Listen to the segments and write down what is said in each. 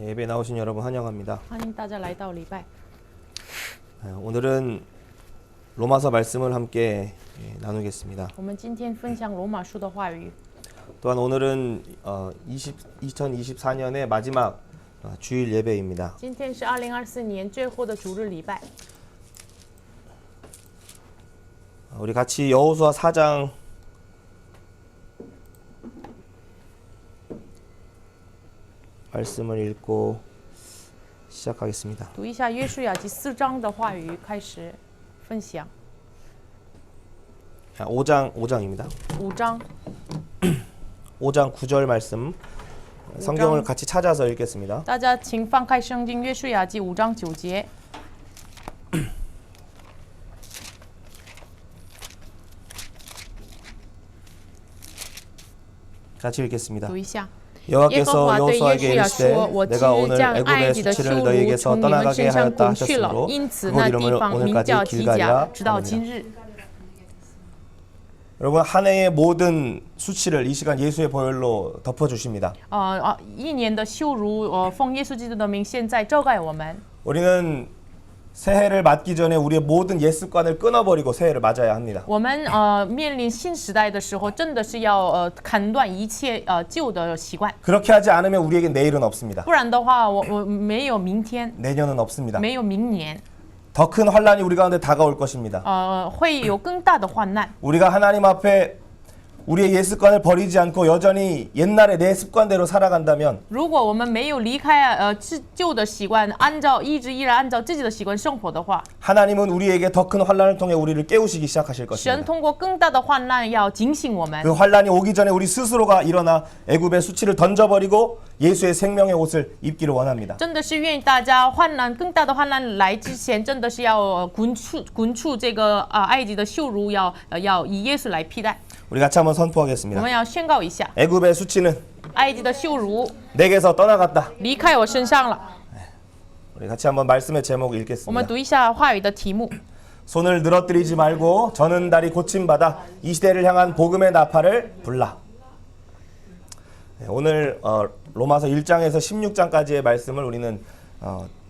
예배 나오신 여러분 환영합니다. 欢迎大家来到礼拜。 오늘은 로마서 말씀을 함께 나누겠습니다. 我们今天分享罗马书的话语。 또한 오늘은 2024년의 마지막 주일 예배입니다. 今天是2024年最后的主日礼拜。 우리 같이 여호수아 4장 말씀을 읽고 시작하겠습니다. 读一下约书亚记4章的话语，开始分享。 5장입니다. 5章 5장 9절 말씀 성경을 같이 찾아서 읽겠습니다. 大家请翻开圣经约书亚记5章9节。 같이 읽겠습니다. 读一下。 여호와께서 여호수아에게 이르시되 내가 오늘 애굽의 수치를 너희에게서 떠나가게 하였다 하셨으므로 그 이름을 오늘까지 길갈이라 하느니라. 여러분 한 해의 모든 수치를 이 시간 예수의 보혈로 덮어주십니다. 一年的羞辱，奉耶稣基督的名，现在遮盖我们。 우리는 새해를 맞기 전에 우리의 모든 옛 습관을 끊어버리고 새해를 맞아야 합니다. 我们面临新时代的时候，真的是要砍断一切旧的习惯， 그렇게 하지 않으면 우리에게 내일은 없습니다. 不然的话，我没有明天， 내년은 없습니다. 没有明年， 더 큰 환란이 우리 가운데 다가올 것입니다. 会有更大的患难。 우리가 하나님 앞에 우리의 옛 습관을 버리지 않고 여전히 옛날의 내 습관대로 살아간다면 如果我们没有离开旧的习惯，依然按照自己的习惯生活的话， 하나님은 우리에게 더 큰 환란을 통해 우리를 깨우시기 시작하실 神 것입니다. 通过更大的患难要警醒我们。 그 환란이 오기 전에 우리 스스로가 일어나 애굽의 수치를 던져버리고 예수의 생명의 옷을 입기를 원합니다. 真的是愿意大家更大的患难来之前，真的是要滚出这个埃及的羞辱，要以耶稣来替代。 우리 같이 한번 我 선포하겠습니다. 们要宣告一下， 애굽의 수치는 埃及的羞辱 내게서 떠나갔다. 离开我身上了。 우리 같이 한번 말씀의 제목 我们 읽겠습니다. 读一下话语的题目。 손을 늘어뜨리지 말고 저는 다리 고침받아 이 시대를 향한 복음의 나팔을 불라. 오늘 로마서 1장에서 16장까지의 말씀을 우리는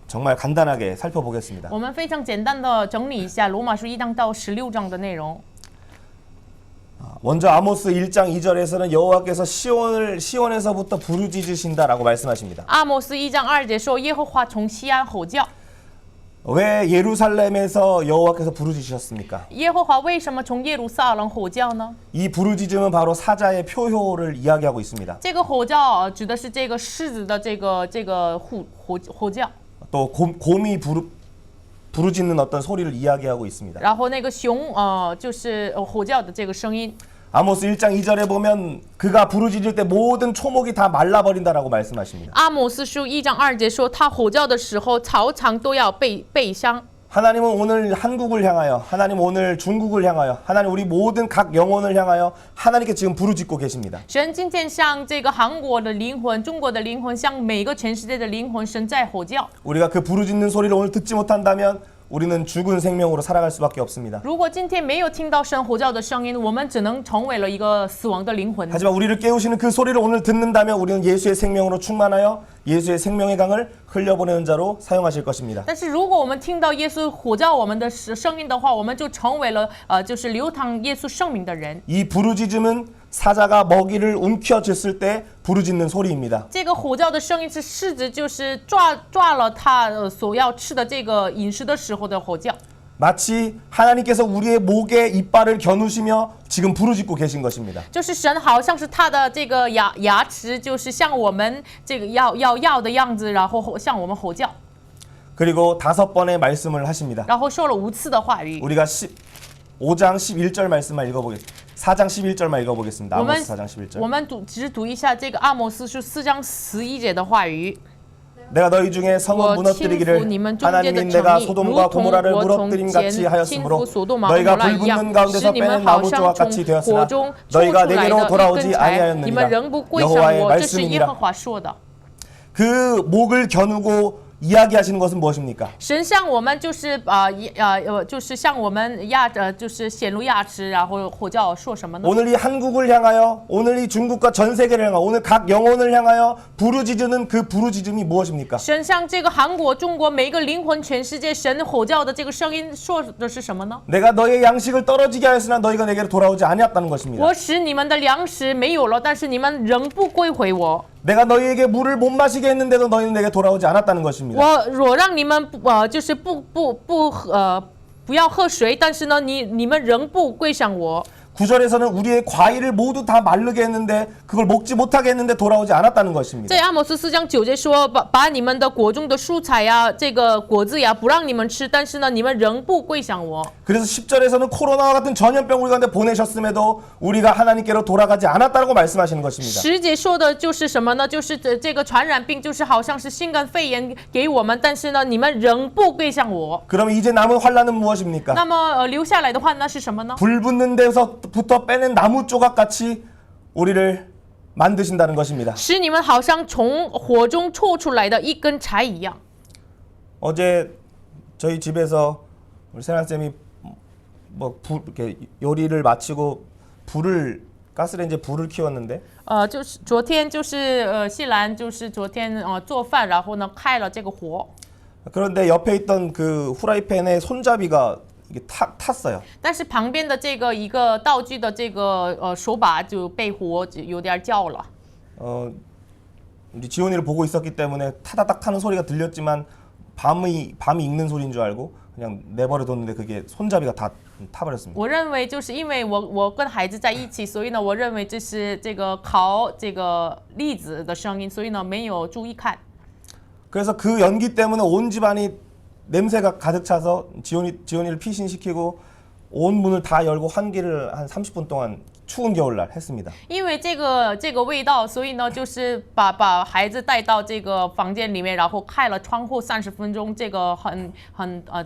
정말 간단하게 살펴보겠습니다. 我们非常简单的整理一下罗马书1章到16章的内容。 먼저 아모스 1장 2절에서는 여호와께서 시온에서부터 부르짖으신다라고 말씀하십니다. 阿摩斯1章2节说，耶和华从西安吼叫。 왜 예루살렘에서 여호와께서 부르짖으셨습니까? 耶和华为什么从耶路撒冷吼叫呢？ 이 부르짖음은 바로 사자의 표효를 이야기하고 있습니다. 这个吼叫指的是这个狮子的这个吼叫。 또 곰이 부르짖는 어떤 소리를 이야기하고 있습니다. 然后那个熊就是吼叫的这个声音。 아모스 1장 2절에 보면 그가 부르짖을 때 모든 초목이 다 말라버린다라고 말씀하십니다. 阿摩斯书1章2节说，他吼叫的时候，草场都要被伤。 하나님은 오늘 한국을 향하여, 하나님 오늘 중국을 향하여, 하나님 우리 모든 각 영혼을 향하여 하나님께 지금 부르짖고 계십니다. 神今天向这个韩国的灵魂、中国的灵魂，向每个全世界的灵魂，神在吼叫。 우리가 그 부르짖는 소리를 오늘 듣지 못한다면 우리는 죽은 생명으로 살아갈 수밖에 없습니다. 如果今天没有听到神吼叫的声音，我们只能成为了一个死亡的灵魂。 하지만 우리를 깨우시는 그 소리를 오늘 듣는다면 우리는 예수의 생명으로 충만하여 예수의 생명의 강을 흘려보내는 자로 사용하실 것입니다. 但是如果我们听到耶稣吼叫我们的声音的话，我们就成为了就是流淌耶稣生命的人。 이 부르짖음은 사자가 먹이를 움켜쥐었을 때 부르짖는 소리입니다. 这个吼叫的声音是狮子就是抓了他所要吃的这个饮食的时候的吼叫。 마치 하나님께서 우리의 목에 이빨을 겨누시며 지금 부르짖고 계신 것입니다. 就是神好像是他的这个牙齿，就是像我们这个要的样子，然后向我们吼叫， 그리고 5번의 말씀을 하십니다. 然后说了5次的话语。 우리가 5장 11절 말씀만 읽어보겠습니다. 4장 11절만 읽어보겠습니다. 아모스 4장 11절. 我们只读一下这个阿摩斯书4章11节的话语。 내가 너희 중에 성읍 무너뜨리기를 하나님이 내가 소돔과 고모라를 무너뜨림 같이 하였으므로 너희가 불붙는 가운데서 빼낸 나무조각 같이 되었으나 너희가 내게로 돌아오지 아니하였느니라. 여호와의 말씀이니라. 그 목을 겨누고 이야기하시는 것은 무엇입니까? 神向我们就是就是向我们就是显露牙齿，然后或叫说什么呢？ 오늘 이 한국을 향하여, 오늘 이 중국과 전 세계를 향하여, 오늘 각 영혼을 향하여 부르짖는 그 부르짖음이 무엇입니까? 神向这个韩国、中国每一个灵魂、全世界神吼叫的这个声音说的是什么呢？ 내가 너의 양식을 떨어지게 하였으나 너희가 내게로 돌아오지 아니었다는 것입니다. 我使你们的粮食没有了，但是你们仍不归回我。 내가 너희에게 물을 못 마시게 했는데도 너희는 내게 돌아오지 않았다는 것입니다. 我让你们就是不要喝水，但是呢，你们仍不归向我。 9절에서는 우리의 과일을 모두 다 마르게 했는데 그걸 먹지 못하게 했는데 돌아오지 않았다는 것입니다. 在阿摩斯4章9节说，把你们的国中的蔬菜呀，这个果子呀，不让你们吃，但是呢，你们仍不归向我。 그래서 10절에서는 코로나와 같은 전염병 우리 가운데 보내셨음에도 우리가 하나님께로 돌아가지 않았다고 말씀하시는 것입니다. 10节说的就是什么呢？就是这个传染病，就是好像是新冠肺炎给我们，但是呢，你们仍不归向我。 그러면 이제 남은 환란은 무엇입니까? 那么留下来的患难是什么呢？ 불 붙는 데서부터 빼낸 나무 조각 같이 우리를 만드신다는 것입니다. 使你们好像从火中抽出来的一根柴一样。 어제 저희 집에서 우리 세란쌤이 이렇게 요리를 마치고 가스레인지에 불을 키웠는데 就是昨天就是西兰就是昨天做饭，然后呢开了这个火。 그런데 옆에 있던 그 후라이팬의 손잡이가 이게 탔어요. 但是旁边的这个一个道具的这个手把就被火有点焦了。 우리 지온이를 보고 있었기 때문에 타다닥 타는 소리가 들렸지만 밤이 익는 소리인 줄 알고 그냥 내버려 뒀는데 그게 손잡이가 다 타버렸습니다. 我认为就是因为我跟孩子在一起，所以呢，我认为这是这个烤这个栗子的声音，所以呢没有注意看。 그래서 그 연기 때문에 온 집안이 냄새가 가득 차서 지온이를 피신시키고 온 문을 다 열고 환기를 한 30분 동안 추운 겨울날 했습니다. 因为这个味道，所以呢，就是把孩子带到这个房间里面，然后开了窗户30分钟，这个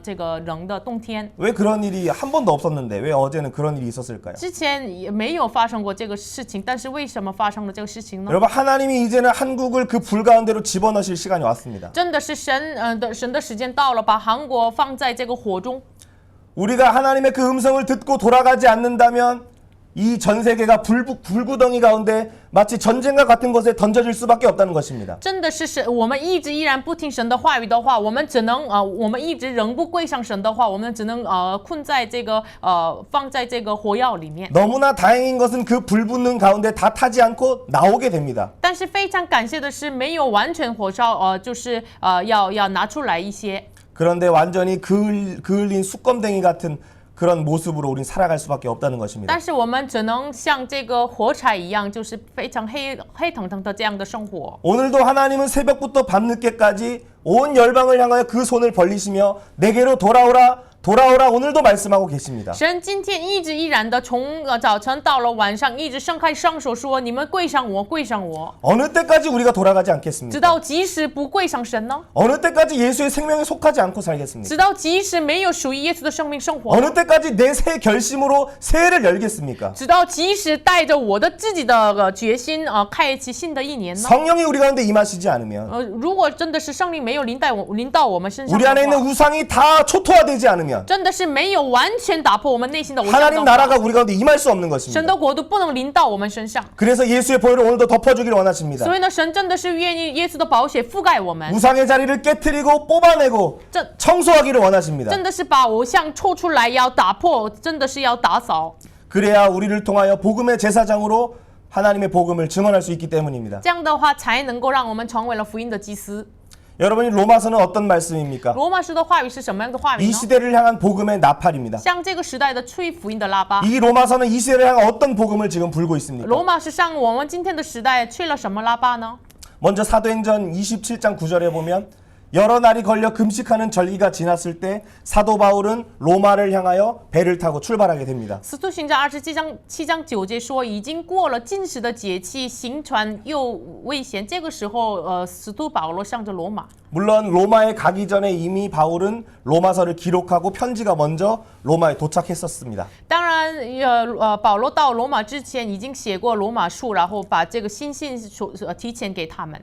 这个冷的冬天。 왜 그런 일이 한 번도 없었는데 왜 어제는 그런 일이 있었을까요? 之前也没有发生过这个事情，但是为什么发生了这个事情呢？ 여러분 하나님이 이제는 한국을 그 불 가운데로 집어넣으실 시간이 왔습니다. 真的是神的时间到了，把韩国放在这个火中。 우리가 하나님의 그 음성을 듣고 돌아가지 않는다면 이 전 세계가 불구덩이 가운데 마치 전쟁과 같은 것에 던져질 수밖에 없다는 것입니다. 真的是我们一直依然不听神的话语的话，我们只能我们一直仍不归向神的话，我们只能困在这个放在这个火药里面。 너무나 다행인 것은 그 불 붙는 가운데 다 타지 않고 나오게 됩니다. 但是非常感谢的是，没有完全火烧，就是要拿出来一些。 그런데 완전히 그을린 숯검댕이 같은 그런 모습으로 우린 살아갈 수밖에 없다는 것입니다. 但是我们只能像这个火柴一样，就是非常黑腾腾的这样的生活。 오늘도 하나님은 새벽부터 밤늦게까지 온 열방을 향하여 그 손을 벌리시며 내게로 돌아오라 오늘도 말씀하고 계십니다. 神今天一直依然的从早晨到了晚上，一直伸开双手说：“你们跪上我，跪上我。” 어느 때까지 우리가 돌아가지 않겠습니까? 直到即使不跪上神呢？ 어느 때까지 예수의 생명에 속하지 않고 살겠습니까? 直到即使没有属于耶稣的生命生活？ 어느 때까지 내 새 결심으로 새해를 열겠습니까? 直到即使带着我的自己的决心开启新的一年呢？ 성령이 우리 가운데 임하시지 않으면 如果真的是圣灵没有临到我们身上 우리 的 안에 있는 话， 우상이 다 초토화되지 않으면 真的是没有完全打破我们内心的偶像 하나님 的话， 나라가 우리 가운데 임할 수 없는 神 것입니다. 的国度不能临到我们身上。 그래서 예수의 보혈을 오늘도 덮어주기를 원하십니다. 所以呢，神真的是愿意耶稣的宝血覆盖我们， 우상의 자리를 깨트리고 뽑아내고 真 청소하기를 원하십니다. 真的是把偶像抽出来要打破，真的是要打扫。 그래야 우리를 통하여 복음의 제사장으로 하나님의 복음을 증언할 수 있기 때문입니다. 这样的话才能够让我们成为了福音的祭司。 여러분이 로마서는 어떤 말씀입니까? 罗马书的话语是什么样的话语 이 呢？ 시대를 향한 복음의 나팔입니다. 像这个时代的吹福音的喇叭。 이 로마서는 이 시대를 향한 어떤 복음을 지금 불고 있습니까? 罗马是上我们今天的时代吹了什么喇叭呢？ 먼저 사도행전 27장 9절에 보면 여러 날이 걸려 금식하는 절기가 지났을 때 사도 바울은 로마를 향하여 배를 타고 출발하게 됩니다. 使徒行传7章9节说，已经过了禁食的节期，行船又危险。这个时候，使徒保罗向着罗马。 물론 로마에 가기 전에 이미 바울은 로마서를 기록하고 편지가 먼저 로마에 도착했었습니다. 当然，保罗到罗马之前已经写过罗马书，然后把这个信提前给他们。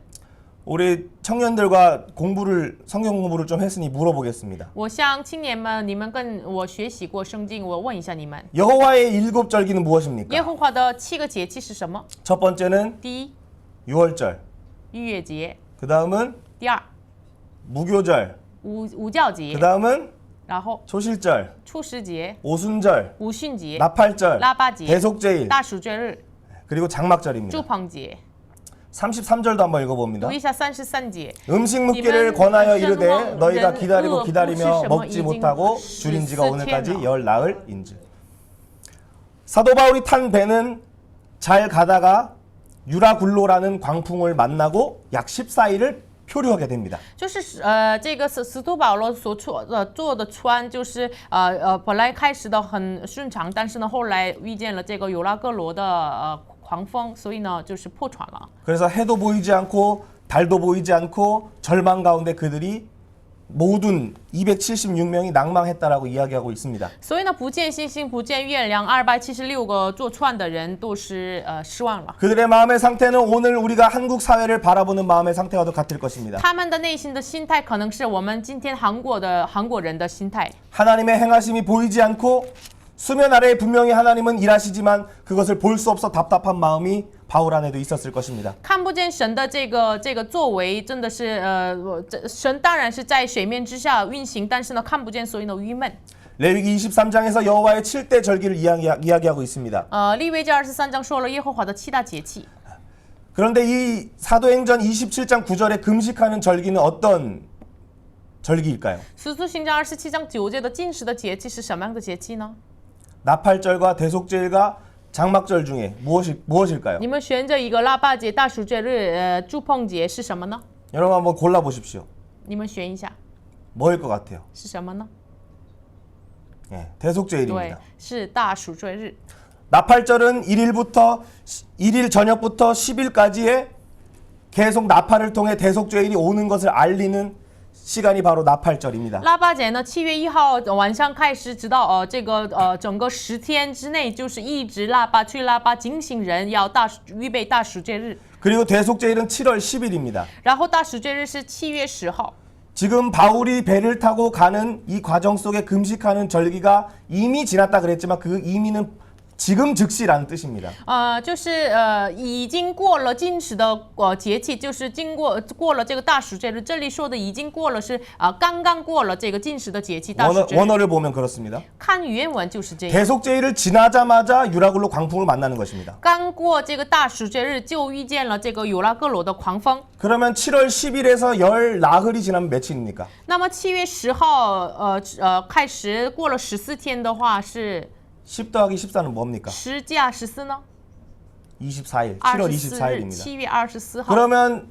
우리 청년들과 성경 공부를 좀 했으니 물어보겠습니다. 我向青年们，你们跟我学习过圣经，我问一下你们， 여호와의 일곱 절기는 무엇입니까? 耶和华的7个节气是什么？ 첫 번째는 第一， 유월절, 逾越节； 그 다음은 第二， 무교절, 午教节 그 ； 다음은 然后 초실절, 初十节、 오순절, 五旬节、 나팔절, 腊八节、 대속제일, 大暑节日、 그리고 장막절입니다. 祝棚节。 33절도 한번 읽어봅니다. 读一下33节。 음식 묵기를 권하여 이르되 너희가 기다리고 기다리며 먹지 못하고 줄인 지가 오늘까지 열 나흘인즉. 사도 바울이 탄 배는 잘 가다가 유라굴로라는 광풍을 만나고 약 14일을 표류하게 됩니다. 就是这个使徒保罗所坐的船，就是本来开始的很顺畅，但是呢后来遇见了这个尤拉各罗的狂风，所以呢就是破船了。 그래서 해도 보이지 않고 달도 보이지 않고 절망 가운데 그들이 모든 276명이 낭망했다라고 이야기하고 있습니다. 所以呢，不见星星，不见月亮，276个坐船的人都是失望了。 그들의 마음의 상태는 오늘 우리가 한국 사회를 바라보는 마음의 상태와도 같을 것입니다. 他们的内心的心态可能是我们今天韩国人的心态。 하나님의 행하심이 보이지 않고 수면 아래에 분명히 하나님은 일하시지만 그것을 볼 수 없어 답답한 마음이 바울 안에도 있었을 것입니다. 看不见神的这个作为，真的是神当然是在水面之下运行，但是呢看不见，所以呢郁闷。 레위기 23장에서 여호와의 7대 절기를 이야기하고 있습니다. 利未记23章说了耶和华的7大节气。 그런데 이 사도행전 27장 9절에 금식하는 절기는 어떤 절기일까요? 使徒行传27章9节的禁食的节气是什么样的节气呢？ 나팔절과 대속제일과 장막절 중에 무엇일까요? 你们选这一个腊八节、大暑节日、祝棚节是什么呢？ 여러분 한번 골라보십시오. 你们选一下 뭐일 것 같아요? 是什么呢？ 예, 对 대속제일입니다. ，是大暑节日。 나팔절은 1일 저녁부터 10일까지의 계속 나팔을 통해 대속죄일이 오는 것을 알리는 시간이 바로 나팔절입니다. 腊八节呢，7月1号晚上开始，直到整个10天之内，就是一直腊八吹腊八，警醒人要预备大暑节日。 그리고 대속죄일은 7월 10일입니다. 然后大暑节日是7月10号。 지금 바울이 배를 타고 가는 이 과정 속에 금식하는 절기가 이미 지났다 그랬지만 그 이미는 지금 즉시라는 뜻입니다. 就是已经过了禁食的节气，就是过了这个大暑节日。这里说的已经过了是刚刚过了这个禁食的节气。大暑节日 원어를 보면 그렇습니다. 看原文就是这样。 대속죄일을 지나자마자 유라굴로 광풍을 만나는 것입니다. 刚过这个大暑节日，就遇见了这个尤拉各罗的狂风。 그러면 7월 10일에서 열 나흘이 지나면 며칠입니까? 那么7月10号开始过了14天的话是 10 더하기 14는 뭡니까? 10加14呢？ 24일, 7월 24일입니다. 7月24号。 그러면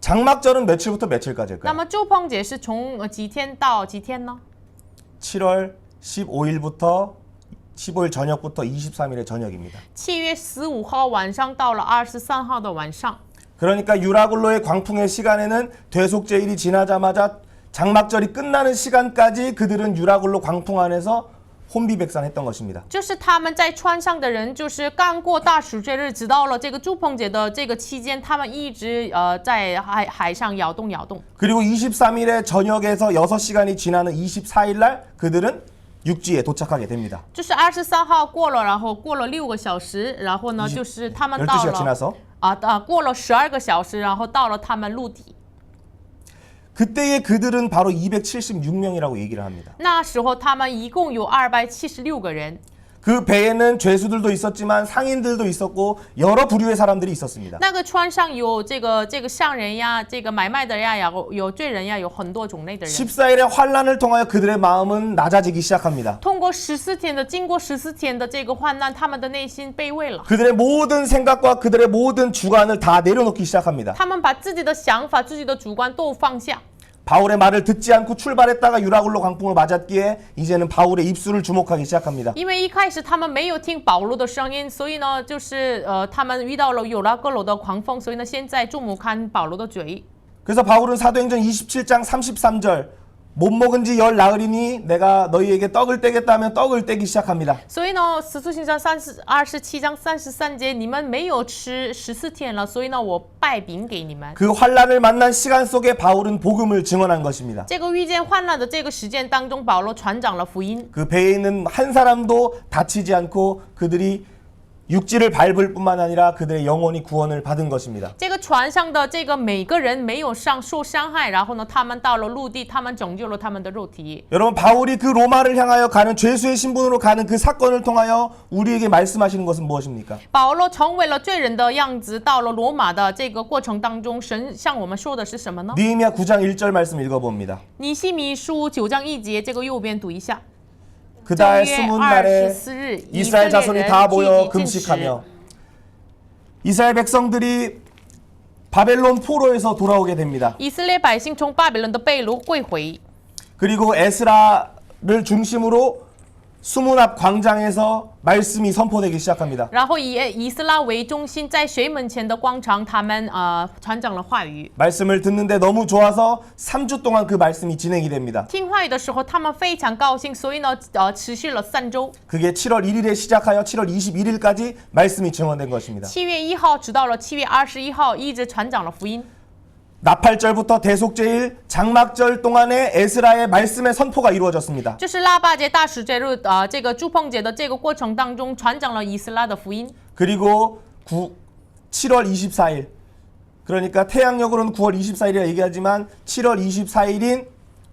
장막절은 며칠부터 며칠까지일까요? 那么祝棚节是从几天到几天呢？ 7월 15일부터 15일 저녁부터 23일의 저녁입니다. 7月15号晚上到了23号的晚上。 그러니까 유라굴로의 광풍의 시간에는 대속제일이 지나자마자 장막절이 끝나는 시간까지 그들은 유라굴로 광풍 안에서 혼비백산했던 것입니다. 就是他们在船上的人，就是刚过大暑节日，直到了这个祝棚节的这个期间，他们一直在海上摇动摇动。 그리고 23일의 저녁에서 6시간이 지나는 24일 날 그들은 육지에 도착하게 됩니다. 就是23号过了，然后过了6个小时，然后呢，就是他们到 12시가 了 지나서 过了12个小时，然后到了他们陆地。 그때의 그들은 바로 276명이라고 얘기를 합니다. 那时候他们一共有276个人。 그 배에는 죄수들도 있었지만 상인들도 있었고 여러 부류의 사람들이 있었습니다. 那个船上有这个商人呀，这个买卖的呀，有罪人呀，有很多种类的人。 14일의 환란을 통하여 그들의 마음은 낮아지기 시작합니다. 通过经过14天的这个患难，他们的内心卑微了。 그들의 모든 생각과 그들의 모든 주관을 다 내려놓기 시작합니다. 他们把自己的想法、自己的主观都放下。 바울의 말을 듣지 않고 출발했다가 유라굴로 광풍을 맞았기에 이제는 바울의 입술을 주목하기 시작합니다. 因为一开始他们没有听保罗的声音，所以呢，就是他们遇到了尤拉各罗的狂风，所以呢，现在注目看保罗的嘴。 그래서 바울은 사도행전 27장 33절 못 먹은 지 열 나흘이니 내가 너희에게 떡을 떼겠다면 떡을 떼기 시작합니다. 所以呢，使徒行传27章33节，你们没有吃14天了，所以呢，我拜饼给你们。 그 환란을 만난 시간 속에 바울은 복음을 증언한 것입니다. 这个遇见患难的这个时间当中，保罗传讲了福音。 그 배에 있는 한 사람도 다치지 않고 그들이 육지를 밟을 뿐만 아니라 그들의 영혼이 구원을 받은 것입니다. 这个船上的这个每个人没有受伤害，然后呢，他们到了陆地，他们拯救了他们的肉体。 여러분 바울이 그 로마를 향하여 가는 죄수의 신분으로 가는 그 사건을 통하여 우리에게 말씀하시는 것은 무엇입니까? 保罗成为了罪人的样子，到了罗马的这个过程当中，神向我们说的是什么呢？ 느헤미야 9장 1절 말씀 읽어봅니다. 尼希米书9章1节，这个右边读一下。 그달 수문날에 이스라엘 자손이 다 모여 금식하며 이스라엘 백성들이 바벨론 포로에서 돌아오게 됩니다. 以色列百姓从巴比伦的被掳归回， 그리고 에스라를 중심으로 수문 앞 광장에서 말씀이 선포되기 시작합니다. 然后以以斯拉为中心，在水门前的广场，他们传讲了话语。 말씀을 듣는데 너무 좋아서 3주 동안 그 말씀이 진행이 됩니다. 听话语的时候，他们非常高兴，所以呢，持续了3周。 그게 7월 1일에 시작하여 7월 21일까지 말씀이 증언된 것입니다. 7月1号直到了7月21号，一直传讲了福音。 나팔절부터 대속제일 장막절 동안에 에스라의 말씀의 선포가 이루어졌습니다. 就是腊八节、大十节日这个住棚节的这个过程当中，传讲了以斯拉的福音。 그리고 7월 24일 그러니까 태양력으로는 9월 24일이라 얘기하지만 7월 24일인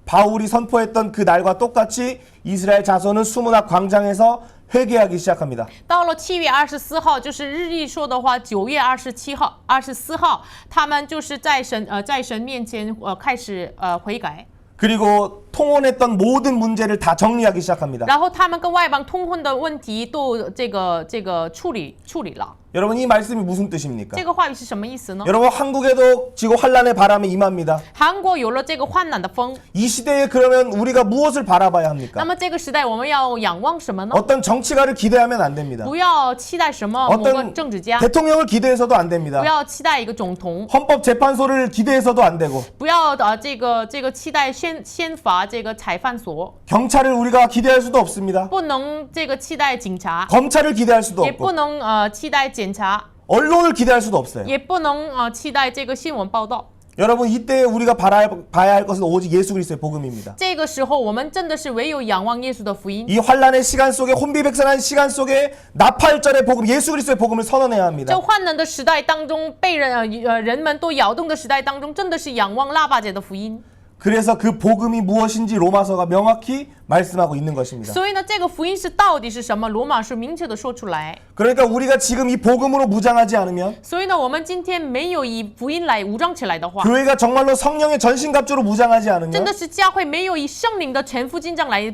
바울이 선포했던 그 날과 똑같이 이스라엘 자손은 수문 앞 광장에서 회개하기 시작합니다. 到了7月24号，就是日历说的话，9月24号，他们就是在神面前开始悔改。 그리고 통혼했던 모든 문제를 다 정리하기 시작합니다. 然后他们跟外邦通婚的问题都这个处理了。 여러분 이 말씀이 무슨 뜻입니까? 这个话语是什么意思呢？ 여러분 한국에도 지금 환란의 바람이 임합니다. 韩国有了这个患难的风， 이 시대에 그러면 우리가 무엇을 바라봐야 那 합니까? 么这个时代我们要仰望什么呢？ 어떤 정치가를 기대하면 안 됩니다. 不要期待什么某个 어떤 政治家， 대통령을 기대해서도 안 不 됩니다. 要期待一个总统， 헌법재판소를 기대해서도 안 되고 不要这个期待宪法这个裁判所， 경찰을 우리가 기대할 수도 없습니다. 不能这个期待警察， 검찰을 기대할 수도 也不 없고 能期待检察， 언론을 기대할 수도 없어요. 也不能期待这个新闻报道。 여러분 이때 우리가 봐야 할 것은 오직 예수 그리스도의 복음입니다. 这个时候，我们真的是唯有仰望耶稣的福音。 이 환란의 시간 속에 혼비백산한 시간 속에 나팔절의 복음, 예수 그리스도의 복음을 선언해야 합니다. 在患难的时代当中，被人们都摇动的时代当中，真的是仰望腊八节的福音。 그래서 그 복음이 무엇인지 로마서가 명확히 말씀하고 있는 것입니다. 所以呢，这个福音是到底是什么？罗马书明确的说出来。 그러니까 우리가 지금 이 복음으로 무장하지 않으면 所以呢，我们今天没有以福音来武装起来的话， 교회가 정말로 성령의 전신갑주로 무장하지 真 않으면 的是教会没有以圣灵的全副军装来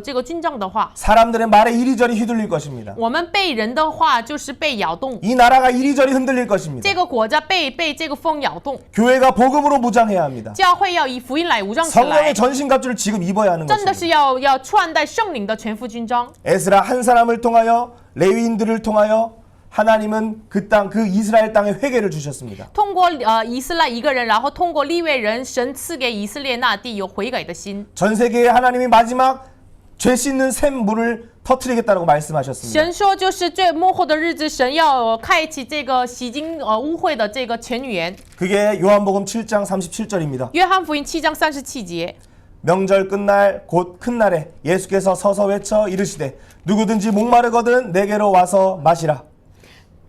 这个军装的话， 사람들의 말에 이리저리 휘둘릴 것입니다. 我们被人的话就是被摇动， 이 나라가 이리저리 흔들릴 것입니다. 这个国家被这个风摇动， 교회가 복음으로 무장해야 합니다. 教会要以福音来武装起来 성령의 ， 전신갑주를 지금 입어야 하는 真的 것입니다. 是要穿戴圣灵的全副军装。 에스라 한 사람을 통하여 레위인들을 통하여 하나님은 그 땅, 그 이스라엘 땅에 회개를 주셨습니다. 通过以色列一个人，然后通过利未人，神赐给以色列那地有悔改的心。 전 세계에 하나님이 마지막 죄 씻는 샘 문을 터뜨리겠다고 말씀하셨습니다. 神说，就是最末后的日子，神要开启这个洗净污秽的这个泉源。 그게 요한복음 7장 37절입니다. 约翰福音7章37节。 명절 끝날 곧 큰 날에 예수께서 서서 외쳐 이르시되 누구든지 목마르거든 내게로 와서 마시라.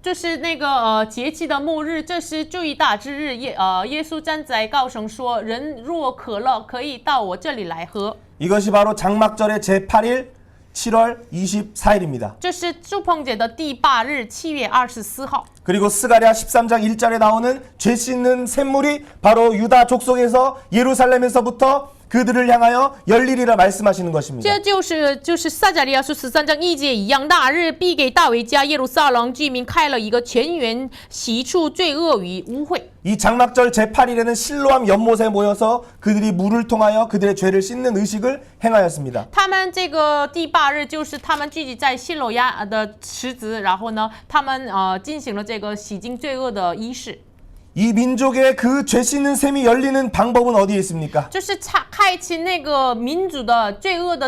就是那个节气的末日，这是最大之日。耶稣站在高声说：“人若渴了，可以到我这里来喝。” 이것이 바로 장막절의 제8일 7월 24일입니다. 这是住棚节的第8日，7月24号。 그리고 스가랴 13장 1절에 나오는 죄 씻는 샘물이 바로 유다 족속에서 예루살렘에서부터 그들을 향하여 열리리라 말씀하시는 것입니다. 这就是撒迦利亚书13章1节一样，那日必给大卫家耶路撒冷居民开了一个泉源，洗除罪恶与污秽。 이 장막절 제8일에는 실로암 연못에 모여서 그들이 물을 통하여 그들의 죄를 씻는 의식을 행하였습니다. 他们这个第8日就是他们聚集在西罗亚的池子，然后呢，他们进行了这个洗净罪恶的仪式。이 민족의 그 죄 씻는 셈이 열리는 방법은 어디에 있습니까? 就是开启那个民主的罪恶的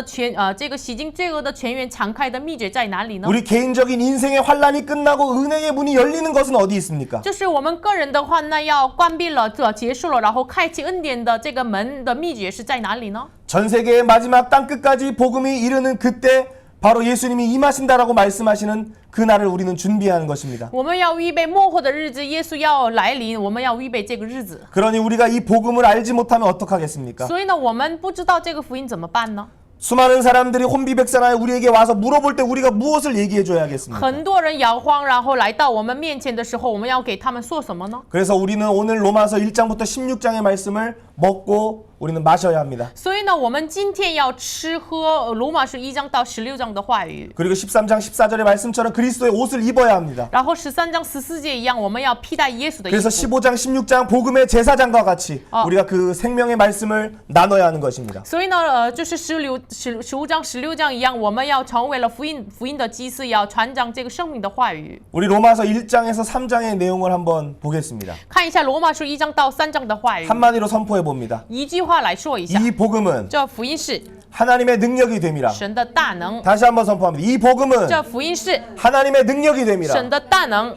这个洗净罪恶的泉源敞开的秘诀在哪里呢？ 우리 개인적인 인생의 환란이 끝나고 은혜의 문이 열리는 것은 어디 있습니까? 就是我们个人的患难要关闭了，结束了，然后开启恩典的这个门的秘诀是在哪里呢？ 전 세계의 마지막 땅끝까지 복음이 이르는 그때 바로 예수님이 임하신다라고 말씀하시는 그날을 우리는 준비하는 것입니다. 我们要预备末后的日子，耶稣要来临，我们要预备这个日子。 그러니 우리가 이 복음을 알지 못하면 어떡하겠습니까? 所以呢，我们不知道这个福音怎么办呢？ 수많은 사람들이 혼비백산하여 우리에게 와서 물어볼 때 우리가 무엇을 얘기해 줘야겠습니까? 很多人摇晃，然后来到我们面前的时候，我们要给他们说什么呢？ 그래서 우리는 오늘 로마서 1장부터 16장의 말씀을 먹고 우리는 마셔야 합니다. 所以呢，我们今天要吃喝罗马书1章到16章的话语， 그리고 13장 14절의 말씀처럼 그리스도의 옷을 입어야 합니다. 然后13章14节一样，我们要披戴耶稣的衣 그래서 服。 15장 16장 복음의 제사장과 같이 우리가 그 생명의 말씀을 나눠야 하는 것입니다. 所以呢，就是15章16章一样，我们要成为了福音的祭司，要传讲这个生命的话语。 우리 로마서 1장에서 3장의 내용을 한번 보겠습니다. 看一下罗马书1章到3章的话语， 한마디로 선포해 봅니다. 一句话来说一下， 이 복음은 这福音是 하나님의 능력이 됨이라. 神的大能， 다시 한번 선포합니다. 이 복음은 这福音是 하나님의 능력이 됨이라. 神的大能。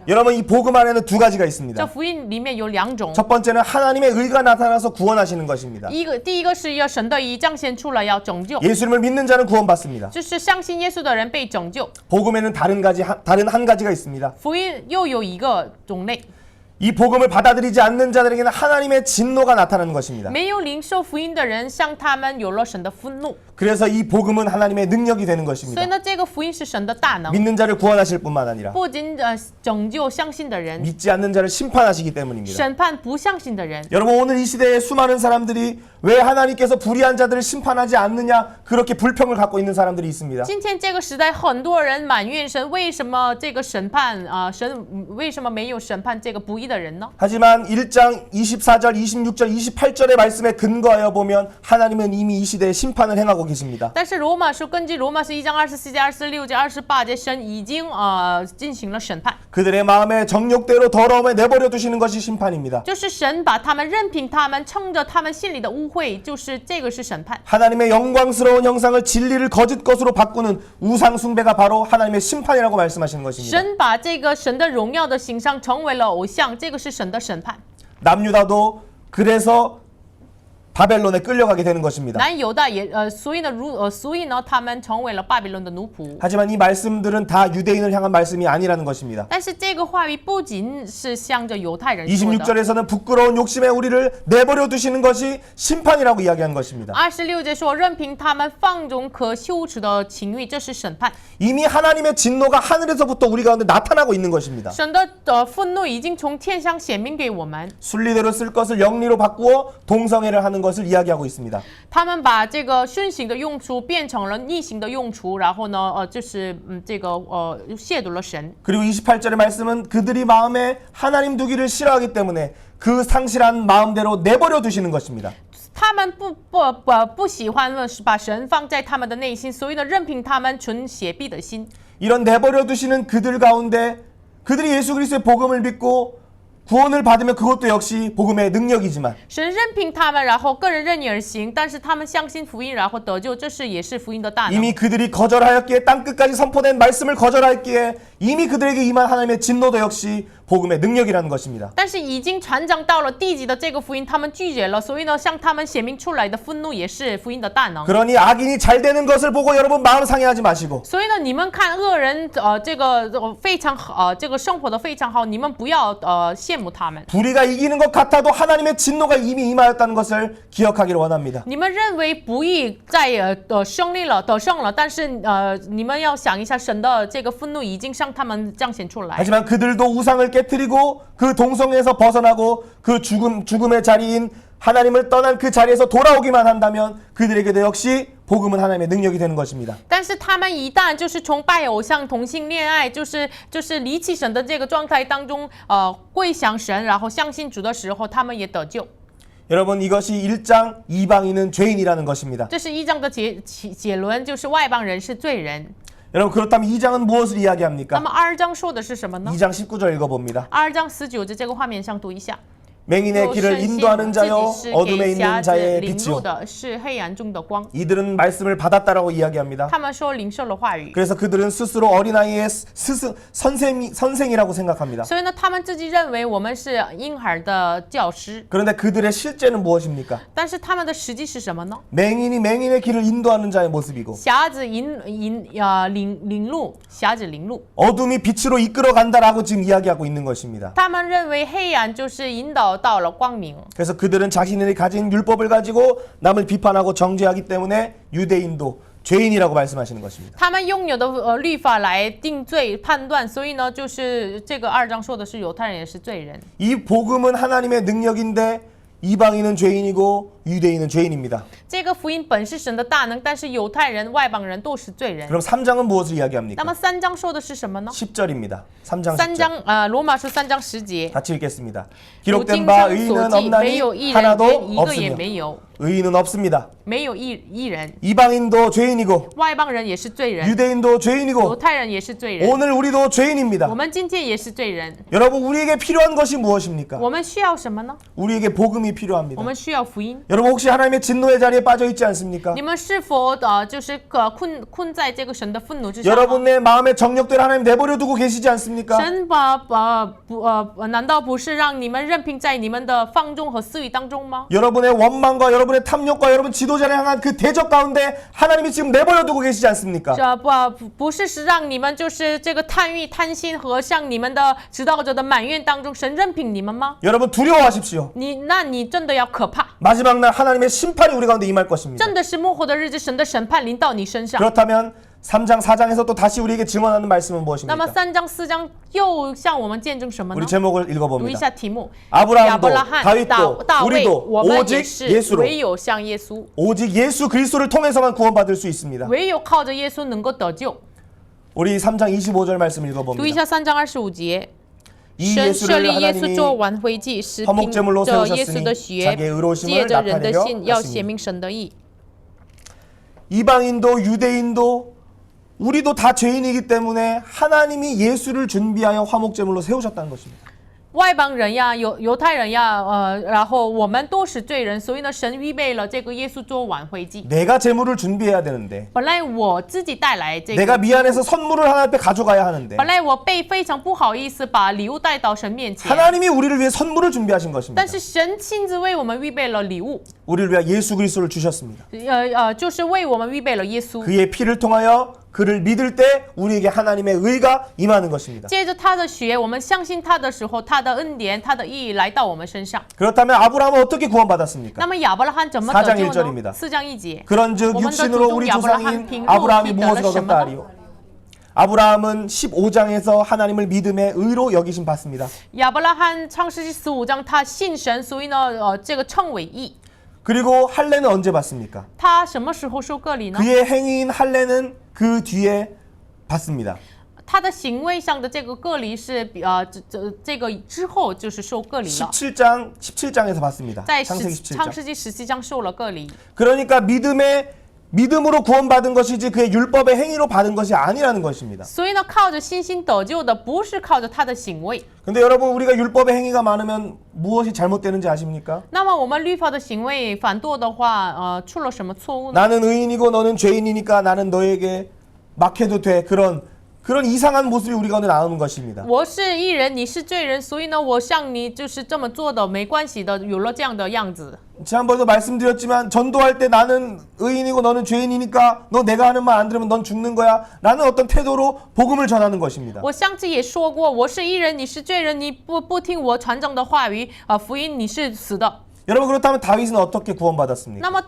여러분 이 복음 안에는 두 가지가 这 있습니다. 福音里面有2种， 첫 번째는 하나님의 의가 나타나서 구원하시는 것입니다. 第一个是要神的义彰显出来要拯救， 예수님을 믿는 자는 구원받습니다. 就是相信耶稣的人被拯救。 복음에는 다른 한 가지가 있습니다. 福音又有一个种类， 이 복음을 받아들이지 않는 자들에게는 하나님의 진노가 나타나는 것입니다. 没有领受福音的人，向他们有了神的愤怒。 그래서 이 복음은 하나님의 능력이 되는 所 것입니다. 以呢，这个福音是神的大能， 믿는 자를 구원하실 뿐만 아니라 不仅拯救相信的人， 믿지 않는 자를 심판하시기 때문입니다. 审判不相信的人。 여러분 오늘 이 시대에 수많은 사람들이 왜 하나님께서 불의한 자들을 심판하지 않느냐 그렇게 불평을 갖고 있는 사람들이 있습니다. 今天这个时代，很多人埋怨神，为什么这个审判神为什么没有审判这个不义的人呢？ 하지만 1장 24절, 26절, 28절의 말씀에 근거하여 보면 하나님은 이미 이 시대에 심판을 행하고 계십니다. 但是罗马书根据罗马书1章24节、26节、28节，神已经进行了审判， 그들의 마음에 정욕대로 더러움에 내버려 두시는 것이 심판입니다. 就是神把他们任凭他们，趁着他们心里的污秽，就是这个是审判。 하나님의 영광스러운 형상을 진리를 거짓 것으로 바꾸는 우상 숭배가 바로 하나님의 심판이라고 말씀하시는 것입니다. 神把这个神的荣耀的形象成为了偶像，这个是神的审判。 남유다도 그래서 바벨론에 끌려가게 되는 것입니다. 南犹大也所以呢，他们成为了巴比伦的奴仆。 하지만 이 말씀들은 다 유대인을 향한 말씀이 아니라는 것입니다. 但是这个话语不仅是向着犹太人说的。 26절에서는 부끄러운 욕심에 우리를 내버려 두시는 것이 심판이라고 이야기한 것입니다. 26节说，任凭他们放纵可羞耻的情欲，这是审判。 이미 하나님의 진노가 하늘에서부터 우리 가운데 나타나고 있는 것입니다. 神的愤怒已经从天上显明给我们。 순리대로 쓸 것을 영리로 바꾸어 동성애를 하는 것을 이야기하고 있습니다. 他们把这个顺行的用处变成了逆行的用处，然后呢，就是亵渎了神。 그리고 28절의 말씀은 그들이 마음에 하나님 두기를 싫어하기 때문에 그 상실한 마음대로 내버려 두시는 것입니다. 他们不喜欢把神放在他们的内心，所以呢，任凭他们存邪僻的心。 이런 내버려 두시는 그들 가운데 그들이 예수 그리스도의 복음을 믿고 구원을 받으면 그것도 역시 복음의 능력이지만 神任凭他们，然后个人任意而行，但是他们相信福音，然后得救，这是也是福音的大能。 이미 그들이 거절하였기에 땅끝까지 선포된 말씀을 거절하였기에 이미 그들에게 임한 하나님의 진노도 역시 복음의 능력이라는 것입니다. 但是已经传讲到了地级的这个福音，他们拒绝了，所以呢，向他们显明出来的愤怒也是福音的大能。 그러니 악인이 잘 되는 것을 보고 여러분 마음 상해하지 마시고 所以呢，你们看恶人这个非常好，这个生活的非常好，你们不要羡慕他们。 불의가 이기는 것 같아도 하나님의 진노가 이미 임하였다는 것을 기억하기를 원합니다. 你们认为不义在胜利了，得胜了，但是你们要想一下，神的这个愤怒已经向他们彰显出来。 하지만 그들도 우상을 깨트리고 그 동성에서 벗어나고 그 죽음의 자리인 하나님을 떠난 그 자리에서 돌아오기만 한다면 그들에게도 역시 복음은 하나님의 능력이 되는 것입니다. 但是他们一旦就是崇拜偶像、同性恋爱，就是离弃神的这个状态当中，归向神，然后相信主的时候，他们也得救。 여러분 이것이 1장 이방인은 죄인이라는 것입니다. 这是1章的结论，就是外邦人是罪人。 여러분 그렇다면 2장은 무엇을 那 이야기합니까? 么2章说的是什么呢？ 2장 19절 읽어봅니다. 2章19节这个画面上读一下。 맹인의 길을 인도하는 자요 어둠에 있는 자의 빛이요 的是黑暗中的光。 이들은 말씀을 받았다라고 이야기합니다. 他们说领受了话语， 그래서 그들은 스스로 어린아이의 선생이라고 생각합니다. 所以呢，他们自己认为我们是婴孩的教师， 그런데 그들의 실제는 무엇입니까? 但是他们的实际是什么呢？ 맹인이 맹인의 길을 인도하는 자의 모습이고 瞎子领路，瞎子领路。 어둠이 빛으로 이끌어 간다라고 지금 이야기하고 있는 것입니다. 他们认为黑暗就是引导到了光明， 그래서 그들은 자신들이 가진 율법을 가지고 남을 비판하고 정죄하기 때문에 유대인도 죄인이라고 말씀하시는 것입니다. 他们拥有的律法来定罪判断，所以呢，就是这个2章说的是犹太人也是罪人。 이 복음은 하나님의 능력인데 이방인은 죄인이고 유대인은 죄인입니다. 这个福音本是神的大能，但是犹太人、外邦人都是罪人。 그럼 3장은 무엇을 那 이야기합니까? 么3章说的是什么呢？ 10절입니다. 3장 3 10절. 章罗马书3章10节， 같이 읽겠습니다. 如 기록된 经 바 上所 의인은 记，没 없나니 有一人， 하나도 连一个也 없으며 没有， 의인은 없습니다. 没有一人。 이방인도 죄인이고 外邦人也是罪人， 유대인도 犹 죄인이고 太人也是罪人， 오늘 우리도 죄인입니다. 我们今天也是罪人。 여러분 우리에게 필요한 것이 무엇입니까? 我们需要什么呢？ 우리에게 복음이 我 필요합니다. 们需要福音。 여러분 혹시 하나님의 진노의 자리에 빠져 있지 않습니까? 你们是否就是困在这个神的愤怒之上吗？ 여러분의 마음의 정욕대로 하나님 내버려 두고 계시지 않습니까? 神难道不是让你们任凭在你们的放纵和私欲当中吗？ 여러분의 원망과 여러분의 탐욕과 여러분 지도자를 향한 그 대적 가운데 하나님이 지금 내버려 두고 계시지 않습니까? 这不是让你们就是这个贪欲、贪心和向你们的指导者的埋怨当中，神任凭你们吗？ 여러분 두려워하십시오. 那你真的要可怕， 마지막 날 하나님의 심판이 우리 가운데 임할 것입니다. 真的是末后的日子，神的审判临到你身上。 그렇다면 3장 4장에서 또 다시 우리에게 증언하는 말씀은 那么 무엇입니까? 3章4章又向我们见证什么 우리 呢？ 제목을 读一 읽어봅니다. 下题目： 아브라함도 亚伯拉罕、 다윗도 大卫， 우리도 我们也 오직 是 예수로 唯有像耶稣， 오직 예수 그리스도를 통해서만 구원받을 수 있습니다. 唯有靠着耶稣能够得救。 우리 3장 25절 말씀 读一 읽어봅니다. 下3章25节。 이 神设 예수를 立耶稣 하나님이 做挽回祭，是凭 화목제물로 着耶稣 세우셨으니 的血， 자기의 의로우심을 借着人的 나타내려 信，要 하십니다. 显明神的义。 이방인도 유대인도 우리도 다 죄인이기 때문에 하나님이 예수를 준비하여 화목제물로 세우셨다는 것입니다. 外邦人呀，犹太人呀，然后我们都是罪人，所以呢，神预备了这个耶稣做挽回祭。 내가 제물을 준비해야 되는데 本来我自己带来这 내가 个， 미안해서 선물을 하나님 앞에 가져가야 하는데 本来我非常不好意思把礼物带到神面前， 하나님이 우리를 위해 선물을 준비하신 것입니다. 但是神亲自为我们预备了礼物， 우리를 위해 예수 그리스도를 주셨습니다. 就是为我们预备了耶稣。 그의 피를 통하여 그를 믿을 때 우리에게 하나님의 의가 임하는 것입니다. 借着他的血，我们相信他的时候，他的恩典、他的义来到我们身上。 그렇다면 아브라함은 어떻게 구원받았습니까? 那么亚伯拉罕怎么 4장 得救 1절입니다. 呢？4章1节。 그런즉 我们的 육신으로 祖宗 우리 亚伯拉罕 조상인 凭肉 아브라함이 体得 무엇을 了什么 얻었다 呢？ 하리요? 아브라함은 15장에서 하나님을 믿음의 의로 여기심 받습니다. 亚伯拉罕创世纪15章，他信神，所以呢，这个称为义。 그리고 할례는 언제 받습니까? 他什么时候受割礼呢？ 그의 행위인 할례는 그 뒤에 받습니다. 他的行为上的这个割礼是这个之后就是受割礼了， 17장에서 받습니다. 在 창세기 创 17장. 世纪17章受了割礼。 그러니까 믿음으로 구원받은 것이지 그의 율법의 행위로 받은 것이 아니라는 것입니다. 所以呢，靠着信心得救的，不是靠着他的行为。 근데 여러분 우리가 율법의 행위가 많으면 무엇이 잘못되는지 아십니까? 那么我们律法的行为反堕的话，出了什么错误呢？ 나는 의인이고 너는 죄인이니까 나는 너에게 막해도 돼. 그런 이상한 모습이 우리 가운데 나오는 것입니다. 我是义人，你是罪人，所以呢，我向你就是这么做的，没关系的，有了这样的样子。 지난번에도 말씀드렸지만 전도할 때 나는 의인이고 너는 죄인이니까 너 내가 하는 말 안 들으면 넌 죽는 거야 라는 어떤 태도로 복음을 전하는 것입니다. 我上次也说过，我是义人，你是罪人，你不听我传讲的话语，福音你是死的。 여러분 그렇다면 다윗은 어떻게 구원받았습니까? 那么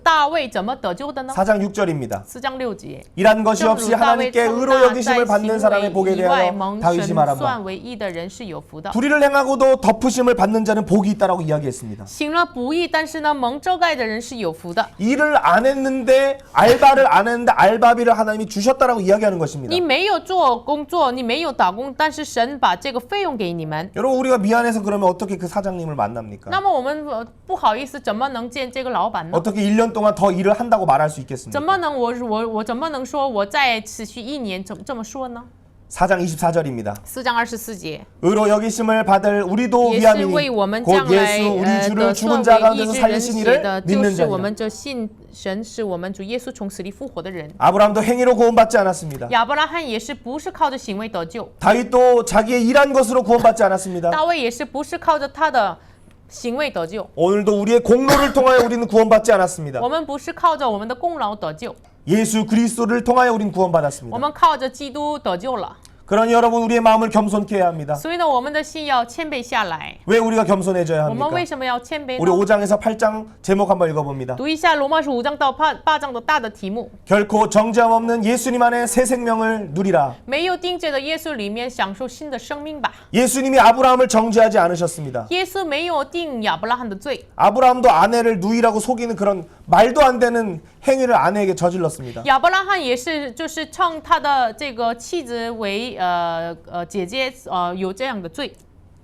大卫怎么得救的呢？ 4장 6절입니다. 4章6节。 일한 것이 없이 하나님께 의로 여기심을 받는 사람의 복에 대하여 다윗이 말한 바 唯一的人是有福的。 불의를 행하고도 덮으심을 받는 자는 복이 있다라고 이야기했습니다. 行了不义，但是呢，蒙遮盖的人是有福的。 일을 안 했는데 알바를 안 했는데 알바비를 하나님이 주셨다라고 이야기하는 것입니다. 你没有做工作，你没有打工，但是神把这个费用给你们。 여러분 우리가 미안해서 그러면 어떻게 그 사장님을 만납니까? 那么我们们不好意思，怎么能见这个老板呢？ 어떻게 1년 동안 더 일을 한다고 말할 수 怎 있겠습니까? 么能我怎么能说我再持续1年这么说呢？ 4장 24절입니다. 4章24节 의로 여기심을 받을 우리도 也是 위함이니 为我们 곧 将来 예수 우리 주를 得 죽은 作 자 为医 가운데서 治人 살리신 写 이를 的，就 믿는 是我 자니라. 们这信神是我们主耶稣从死里复活的人。 아브라함도 행위로 구원받지 않았습니다. 亚伯拉罕也是不是靠着行为得救， 다윗도 자기의 일한 것으로 구원받지 않았습니다. 大卫也是不是靠着他的行为得救， 오늘도 우리의 공로를 통하여 우리는 구원받지 않았습니다. 我们不是靠着我们的功劳得救， 예수 그리스도를 통하여 우리는 我 구원받았습니다. 们靠着基督得救了。 그러니 여러분 우리의 마음을 겸손케 해야 합니다. 所以呢，我们的心要谦卑下来。 왜 우리가 겸손해져야 我们 합니까? 为什么要谦卑 우리 呢？ 5장에서 8장 제목 한번 읽어봅니다. 读一下罗马书5章到8章的大的题目。 결코 정죄함 없는 예수님 안에 새 생명을 누리라. 没有定罪的耶稣里面享受新的生命吧。 예수님이 아브라함을 정죄하지 않으셨습니다. 耶稣没有定亚伯拉罕的罪， 아브라함도 아내를 누이라고 속이는 그런 말도 안 되는 행위를 아내에게 저질렀습니다. 亚伯拉罕也是就是称他的这个妻子为姐姐有这样的罪。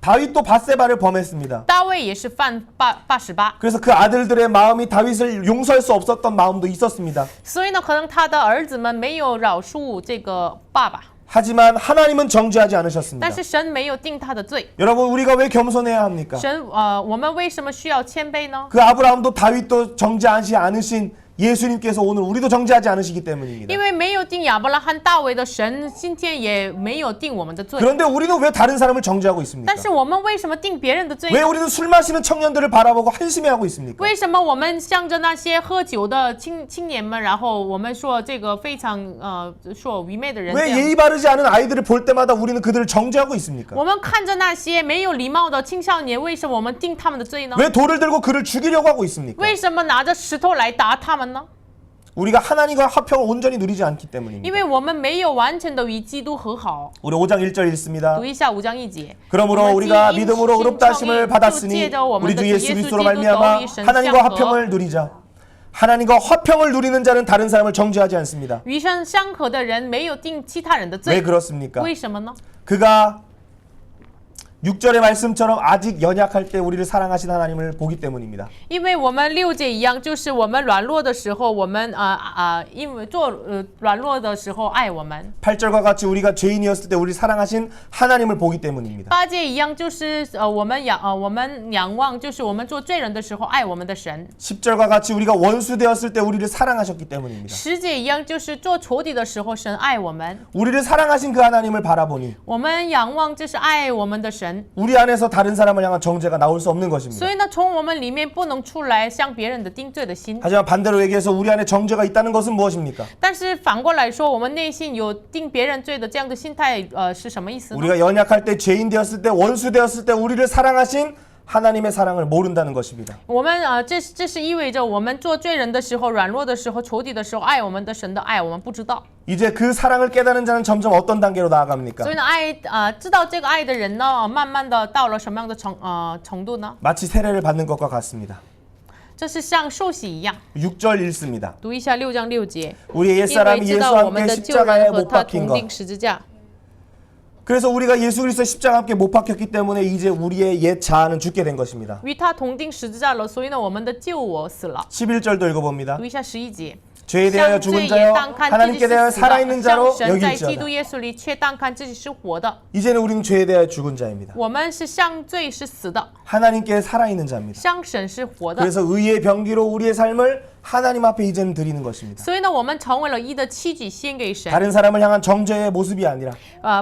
다윗도 밧세바를 범했습니다. 大卫也是犯88， 그래서 그 아들들의 마음이 다윗을 용서할 수 없었던 마음도 있었습니다. 所以呢，可能他的儿子们没有饶恕这个爸爸， 하지만 하나님은 정죄하지 않으셨습니다. 但是神没有定他的罪。 여러분 우리가 왜 겸손해야 합니까? 神我们为什么需要谦卑呢？ 그 아브라함도 다윗도 정죄하지 않으신 예수님께서 오늘 우리도 정죄하지 않으시기 때문입니다. 因为没有定亚伯拉罕、大卫的神，今天也没有定我们的罪。 그런데 우리는 왜 다른 사람을 정죄하고 있습니까? 但是我们为什么定别人的罪 왜 呢？ 우리는 술 마시는 청년들을 바라보고 한심해하고 있습니까? 为什么我们向着那些喝酒的青年们，然后我们说这个非常说愚昧的人这 왜 样？ 예의 바르지 않은 아이들을 볼 때마다 우리는 그들을 정죄하고 있습니까? 我们看着那些没有礼貌的青少年，为什么我们定他们的罪呢？ 왜 돌을 들고 그를 죽이려고 하고 있습니까? 为什么拿着石头来打他们呢？ 우리가 하나님과 화평을 온전히 누리지 않기 因 때문입니다. 为我们没有完全的与基督和好。 우리 5장 1절 읽습니다. 读一下5章1节。 그러므로 우리가 믿음으로 의롭다 하심을 받았으니 우리 주 예수 그리스도로 말미암아 하나님과 화평을 누리자. 하나님과 화평을 누리는 자는 다른 사람을 정죄하지 않습니다. 与神相合的人没有定其他人的 왜 罪， 그렇습니까? 为什么呢？ 그가 6절의 말씀처럼 아직 연약할 때 우리를 사랑하신 하나님을 보기 때문입니다. 因为我们6节一样，就是我们软弱的时候，我们因为软弱的时候爱我们。 8절과 같이 우리가 죄인이었을 때 우리를 사랑하신 하나님을 보기 때문입니다. 8节一样，就是我们仰望，就是我们做罪人的时候爱我们的神。 10절과 같이 우리가 원수 되었을 때 우리를 사랑하셨기 때문입니다. 10节一样，就是做仇敌的时候神爱我们。 우리를 사랑하신 그 하나님을 바라보니 我们仰望，这是爱我们的神。 우리 안에서 다른 사람을 향한 정죄가 나올 수 없는 것입니다. 所以呢，从我们里面不能出来向别人的定罪的心。 하지만 반대로 얘기해서 우리 안에 정죄가 있다는 것은 무엇입니까? 但是反过来说，我们内心有定别人罪的这样的心态，是什么意思呢？ 우리가 연약할 때, 죄인 되었을 때, 원수 되었을 때 우리를 사랑하신 하나님의 사랑을 모른다는 것입니다. 我们这是意味着我们做罪人的时候、软弱的时候、仇敌的时候，爱我们的神的爱，我们不知道。 이제 그 사랑을 깨닫는 자는 점점 어떤 단계로 나아갑니까? 所以呢，知道这个爱的人呢，慢慢的到了什么样的程度呢？ 마치 세례를 받는 것과 같습니다. 这是像受洗一样。 6절 읽습니다. 读一下6章6节， 우리의 因为 옛사람이 知 예수 道我们 함께 的旧人 십자가에 和 못 他 박힌 同 것. 定十字架。 그래서 우리가 예수 그리스도 십자가 함께 못 박혔기 때문에 이제 우리의 옛 자아는 죽게 된 것입니다. 与他同定十字架了，所以呢，我们的旧我死了。 11절도 읽어봅니다. 读一下11节。 죄에 대하여 像罪 죽은 也 자여 当看自己 하나님께 是 대하여 死的， 살아있는 像 자로 神在基督 여길지어다. 耶稣里却当看自己是活的。 이제는 우리는 죄에 대하여 죽은 자입니다. 我们是像罪是死的， 하나님께 살아있는 자입니다. 像神是活的。 그래서 의의 병기로 우리의 삶을 하나님 앞에 이제는 드리는 것입니다. 所以呢，我们成为了义的器具，献给神。 다른 사람을 향한 정죄의 모습이 아니라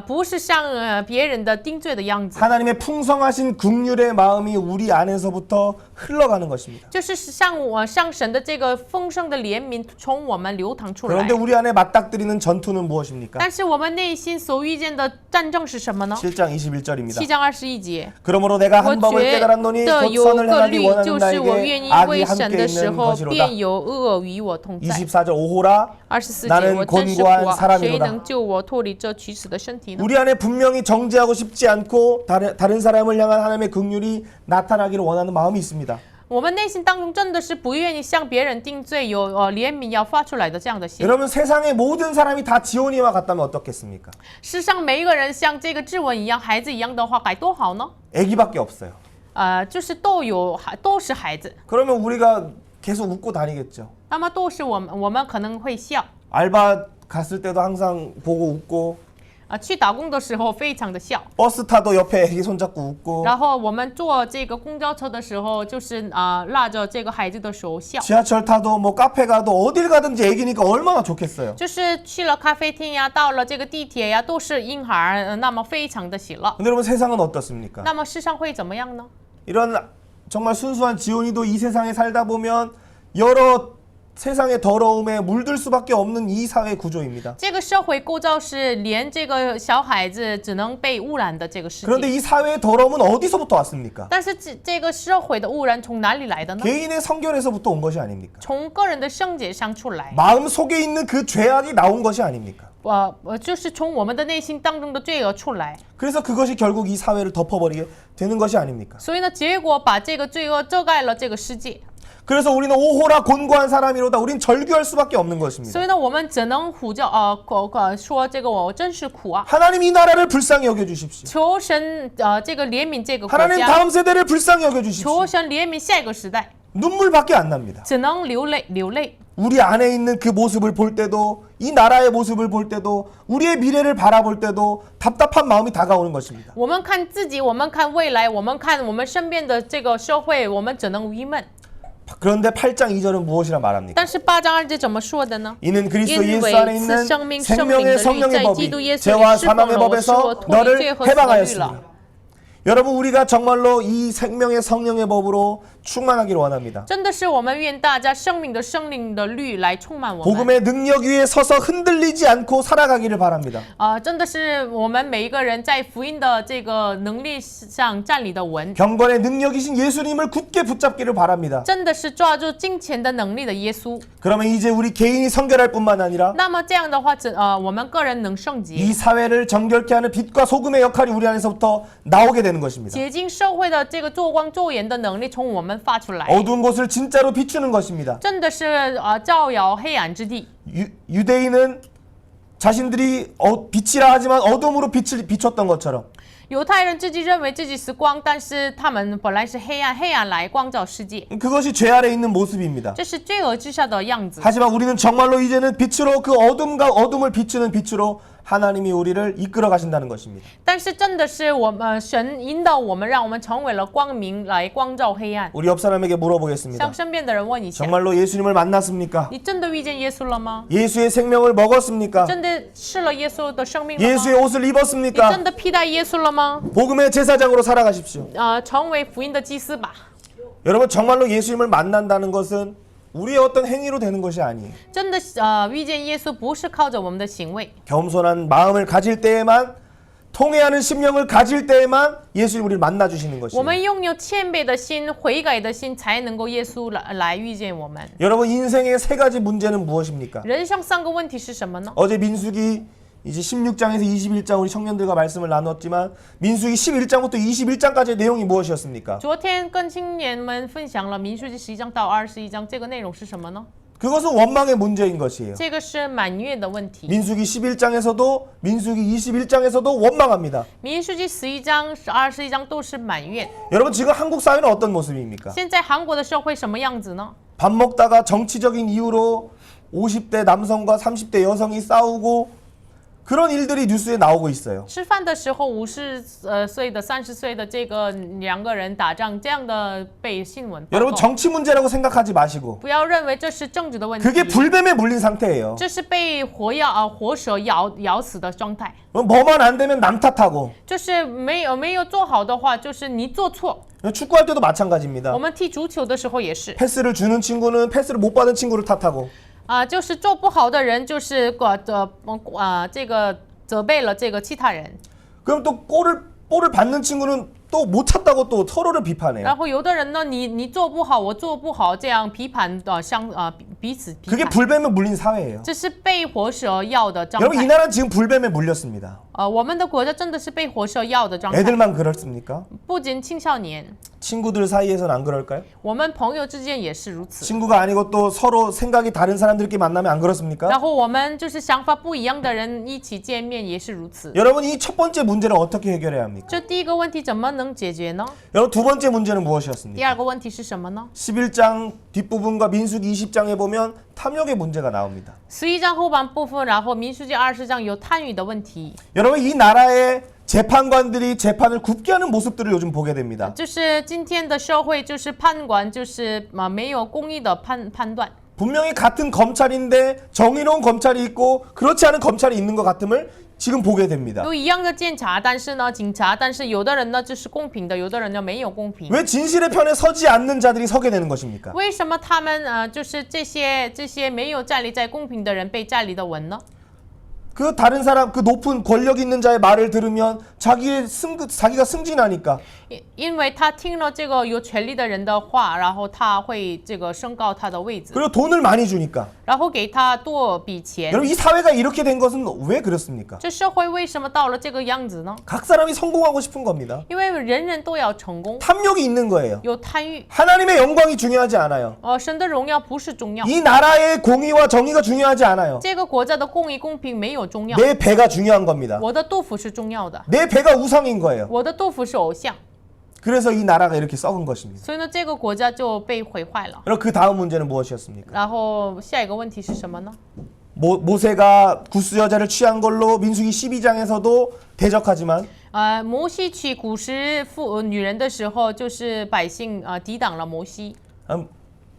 不是像别人的定罪的样子， 하나님의 풍성하신 긍휼의 마음이 우리 안에서부터 흘러가는 것입니다. 就是像神的这个丰盛的怜悯从我们流淌出来 그런데 。 우리 안에 맞닥뜨리는 전투는 무엇입니까? 但是我们内心所遇见的战争是什么呢？ 7장 21절입니다. 7章21节。 그러므로 내가 我 한 법을 觉 깨달았노니 得 곧 有 선을 个 행하기 律，就 원하는 是我愿 나에게 意 악이 为神 함께 的时 있는 候， 것이로다. 便有恶与我同在。 24절 오호라 24节， 나는 我真是 곤고한 活，谁 사람이로다. 能救我脱离这取死的身体呢？ 우리 안에 분명히 정죄하고 싶지 않고 다른 사람을 향한 하나님의 긍휼이 나타나기를 원하는 마음이 있습니다. 我们内心当中真的是不愿意向别人定罪，有怜悯要发出来的这样的心。 여러분 세상의 모든 사람이 다 지온이와 같다면 어떻겠습니까? 世上每一个人像这个志文一样，孩子一样的话，该多好呢？ 애기밖에 없어요. 就是都是孩子， 그러면 우리가 계속 웃고 다니겠죠. 那么都是我们可能会笑。 알바 갔을 때도 항상 보고 웃고 去打工的时候非常的笑， 버스 타도 옆에 애기 손잡고 웃고 然后我们坐这个公交车的时候，就是拉着这个孩子的手笑， 지하철 타도 뭐 카페 가도 어딜 가든지 애기니까 얼마나 좋겠어요. 就是去了咖啡厅呀，到了这个地铁呀，都是婴孩，那么非常的喜乐。 근데 여러분 세상은 어떻습니까? 那么世上会怎么样呢？ 이런 정말 순수한 지온이도 이 세상에 살다 보면 여러 세상의 더러움에 물들 수밖에 없는 이 사회 구조입니다. 这个社会构造是连这个小孩子只能被污染的这个世 그런데 界。 이 사회의 더러움은 어디서부터 왔습니까? 但是这个社会的污染从哪里来的呢？ 개인의 성결에서부터 온 것이 아닙니까? 从个人的圣洁上出来， 마음 속에 있는 그 죄악이 나온 것이 아닙니까? 就是从我们的内心当中的罪恶出来。 그래서 그것이 결국 이 사회를 덮어버리게 되는 것이 아닙니까? 所以呢，结果把这个罪恶遮盖了这个世界。 그래서 우리는 오호라 곤고한 사람이로다. 우린 절규할 수밖에 없는 것입니다. 所以呢，我们只能呼叫说这个我真是苦啊！ 하나님 이 나라를 불쌍히 여겨 주십시오. 求神这个怜悯这个国 하나님 家， 다음 세대를 불쌍히 여겨 주십시오. 求神怜悯下一个时代， 눈물밖에 안 납니다. 只能流泪。 우리 안에 있는 그 모습을 볼 때도 이 나라의 모습을 볼 때도 우리의 미래를 바라볼 때도 답답한 마음이 다가오는 것입니다. 我们看自己，我们看未来，我们看我们身边的这个社会，我们只能郁闷。 그런데 8장 2절은 무엇이라 말합니까? 但是8章2节怎么说的呢？ 이는 그리스도 因 예수 为 안에 赐 있는 生命 생명의 的律 성령의 在基督 법이 耶稣 죄와 里释放 사망의 了我，使 법에서 我脱离罪 너를 和死的律了。 해방하였습니다. 여러분 우리가 정말로 이 생명의 성령의 법으로 충만하기를 원합니다. 真的是我们愿大家生命的圣灵的律来充满我们。 복음의 능력 위에 서서 흔들리지 않고 살아가기를 바랍니다. 真的是我们每一个人在福音的这个能力上站立的稳， 경건의 능력이신 예수님을 굳게 붙잡기를 바랍니다. 真的是抓住金钱的能力的耶稣。 그러면 이제 우리 개인이 성결할 뿐만 아니라 那么这样的话，我们个人能圣洁， 이 사회를 정결케 하는 빛과 소금의 역할이 우리 안에서부터 나오게 되는 것입니다. 洁净社会的这个做光做盐的能力从我们发出来， 어두운 곳을 진짜로 비추는 것입니다. 真的是照耀黑暗之地。 유대인은 자신들이 빛이라 하지만 어둠으로 빛을 비췄던 것처럼 犹太人自己认为自己是光，但是他们本来是黑暗，黑暗来光照世界， 그것이 죄 아래 있는 모습입니다. 这是罪恶之下的样子。 하지만 우리는 정말로 이제는 빛으로 그 어둠과 어둠을 비추는 빛으로 하나님이 우리를 이끌어 가신다는 것입니다. 但是真的是我们神引导我们，让我们成为了光明，来光照黑暗。 우리 옆 사람에게 물어보겠습니다. 向身边的人问一下， 정말로 예수님을 만났습니까? 你真的遇见耶稣了吗？ 예수의 생명을 먹었습니까? 真的吃了耶稣的生命了吗？ 예수의 옷을 你 입었습니까? 真的披戴耶稣了吗？ 복음의 제사장으로 살아가십시오. 成为福音的祭司吧。 여러분 정말로 예수님을 만난다는 것은 우리의 어떤 행위로 되는 것이 아니에요. 真的遇见耶稣不是靠着我们的行为， 겸손한 마음을 가질 때에만 통회하는 심령을 가질 때에만 예수님 우리를 만나 주시는 我 것이에요. 们拥有谦卑的心、悔改的心，才能够耶稣来遇见我们。 여러분 인생의 세 가지 문제는 무엇입니까? 人生3个问题是什么呢？ 어제 민수기 이제 16장에서 21장 우리 청년들과 말씀을 나눴지만 민수기 11장부터 21장까지의 내용이 무엇이었습니까? 昨天跟青年们分享了民数记11章到21章，这个内容是什么呢？ 그것은 원망의 문제인 것이에요. 这个是埋怨的问题。 민수기 11장에서도 민수기 21장에서도 원망합니다. 民数记11章、21章都是埋怨。 여러분 지금 한국 사회는 어떤 모습입니까? 现在韩国的社会什么样子呢？ 밥 먹다가 정치적인 이유로 50대 남성과 30대 여성이 싸우고 그런 일들이 뉴스에 나오고 있어요. 吃饭的时候50岁的、30岁的这个2个人打仗，这样的被新闻报 여러분 道。 정치 문제라고 생각하지 마시고 不要认为这是政治的问题， 그게 불뱀에 물린 상태예요. 这是被活蛇咬死的状态。 뭐만 안 되면 남 탓하고 就是没有做好的话，就是你做错。 축구할 때도 마찬가지입니다. 我们踢足球的时候也是。 패스를 주는 친구는 패스를 못 받은 친구를 탓하고 就是做不好的人，就是这个责备了这个其他人。 그럼 또 볼을 받는 친구는 또 못 찼다고 또 서로를 비판해요. 然后有的人呢，你做不好，我做不好，这样批判的彼此批 그게 判。 불뱀에 물린 사회예요. 这是被活蛇咬的状 여러분 이 态。 나라는 지금 불뱀에 물렸습니다. 我们的国家真的是被活蛇咬的状态。 애들만 그렇습니까? 不仅青少年， 친구들 사이에서는 안 그럴까요? 我们朋友之间也是如此。 친구가 아니고 또 서로 생각이 다른 사람들끼리 만나면 안 그렇습니까? 然后我们就是想法不一样的人一起见面也是如此。 여러분 이 첫 번째 문제를 어떻게 해결해야 합니까? 这第一个问题怎么能解决呢？ 여러분 두 번째 문제는 第 무엇이었습니까? 二个问题是什么呢？ 11장 뒷부분과 민수기 20장에 보면 탐욕의 문제가 나옵니다. 11章后半部分，然后民数记20章有贪欲的问题。 여러분 이 나라의 재판관들이 재판을 굽게 하는 모습들을 요즘 보게 됩니다. 就是今天的社会，就是判官就是没有公义的判断。 분명히 같은 검찰인데 정의로운 검찰이 있고 그렇지 않은 검찰이 있는 것 같음을 지금 보게 됩니다. 有一样的检察，但是呢，警察，但是有的人呢就是公平的，有的人呢没有公平。 왜 진실의 편에 서지 않는 자들이 서게 되는 것입니까? 为什么他们就是这些没有站立在公平的人被站立的稳呢？ 그 다른 사람 그 높은 권력 있는 자의 말을 들으면 자기가 승진하니까 因为他听了这个有权力的人的话，然后他会这个升高他的位置， 그리고 돈을 많이 주니까 然后给他多笔钱。 여러분 이 사회가 이렇게 된 것은 왜 그렇습니까? 这社会为什么到了这个样子呢？ 각 사람이 성공하고 싶은 겁니다. 因为人人都要成功， 탐욕이 있는 거예요. 有贪欲。 하나님의 영광이 중요하지 않아요. 神的荣耀不是重要， 이 나라의 공의와 정의가 중요하지 않아요. 这个国家的公义公平没有重要， 내 배가 중요한 겁니다. 我的肚腹是重要的， 내 배가 우상인 거예요. 我的肚腹是偶像， 그래서 이 나라가 이렇게 썩은 것입니다. 所以呢，这个国家就被毁坏了。 그럼 그 다음 문제는 무엇이었습니까? 然后下一个问题是什么呢？ 모세가 구스 여자를 취한 걸로 민수기 12장에서도 대적하지만 摩西娶古时女人的时候，就是百姓抵挡了摩西。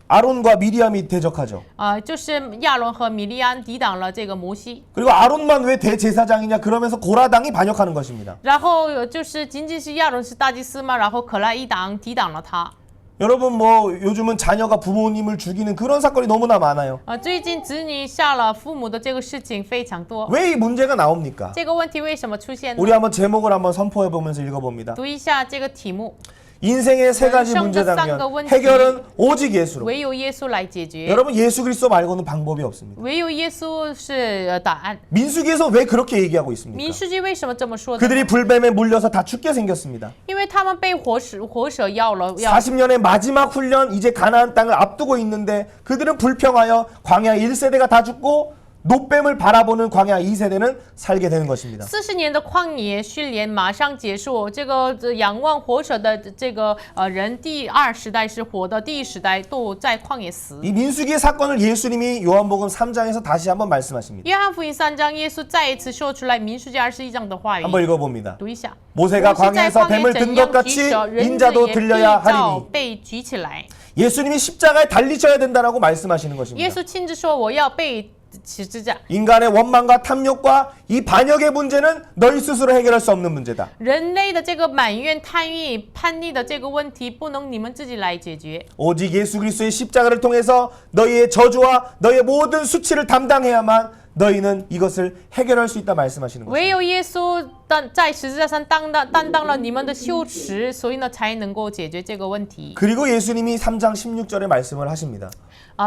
아론과 미리암이 대적하죠. 就是亚伦和米利安抵挡了这个摩西。 그리고 아론만 왜 대제사장이냐 그러면서 고라당이 반역하는 것입니다. 然后就是仅仅是亚伦是大祭司嘛，然后可拉一党抵挡了他。 여러분 뭐 요즘은 자녀가 부모님을 죽이는 그런 사건이 너무나 많아요. 最近子女杀了父母的这个事情非常多。 왜 이 문제가 나옵니까? 这个问题为什么出现呢？ 우리 한번 제목을 한번 선포해 보면서 읽어봅니다. 读一下这个题目。 인생의 세 가지 문제라면 해결은 오직 예수로. 唯有耶稣来解决。 여러분 예수 그리스도 말고는 방법이 없습니다. 唯有耶稣是答案。 민수기에서 왜 그렇게 얘기하고 있습니까? 民数记为什么这么说呢？ 그들이 불뱀에 물려서 다 죽게 생겼습니다. 因为他们被活蛇咬了。 40년의 마지막 훈련 이제 가나안 땅을 앞두고 있는데 그들은 불평하여 광야 1세대가 다 죽고 노뱀을 바라보는 광야 2세대는 살게 되는 것입니다. 40年的旷野训练马上结束，这个仰望活蛇的这个人，第二时代是活的，第一时代都在旷野死。 이 민수기의 사건을 예수님이 요한복음 3장에서 da시 한번 말씀하십니다. 约翰福音3章，耶稣再一次说出来民数记21章的话语。 한번 읽어봅니다. 读一下。 모세가 광야에서 뱀을 든 것 같이 인자도 들려야 하리니. 被举起来。 예수님이 십자가에 달리셔야 된다라고 말씀하시는 것입니다. 耶稣亲自说：“我要被十字架。 인간의 원망과 탐욕과 이 반역의 문제는 너희 스스로 해결할 수 없는 문제다. 人类的这个埋怨、贪欲、叛逆的这个问题，不能你们自己来解决。 오직 예수 그리스도의 십자가를 통해서 너희의 저주와 너희의 모든 수치를 담당해야만 너희는 이것을 해결할 수 있다 말씀하시는 唯 것입니다. 有耶稣在十字架上担当了你们的羞耻，所以呢才能够解决这个问题。 그리고 예수님이 3장 16절에 말씀을 하십니다.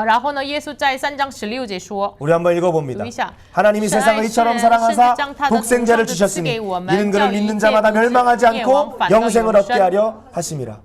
然后呢，耶稣在3章16节说。 우리 한번 읽어봅니다. 读一下。 하나님이 세상을 이처럼 사랑하사 독생자를 주셨으니 이는 그를 믿는 자마다 멸망하지 않고 영생을 얻게 하려 하심이라.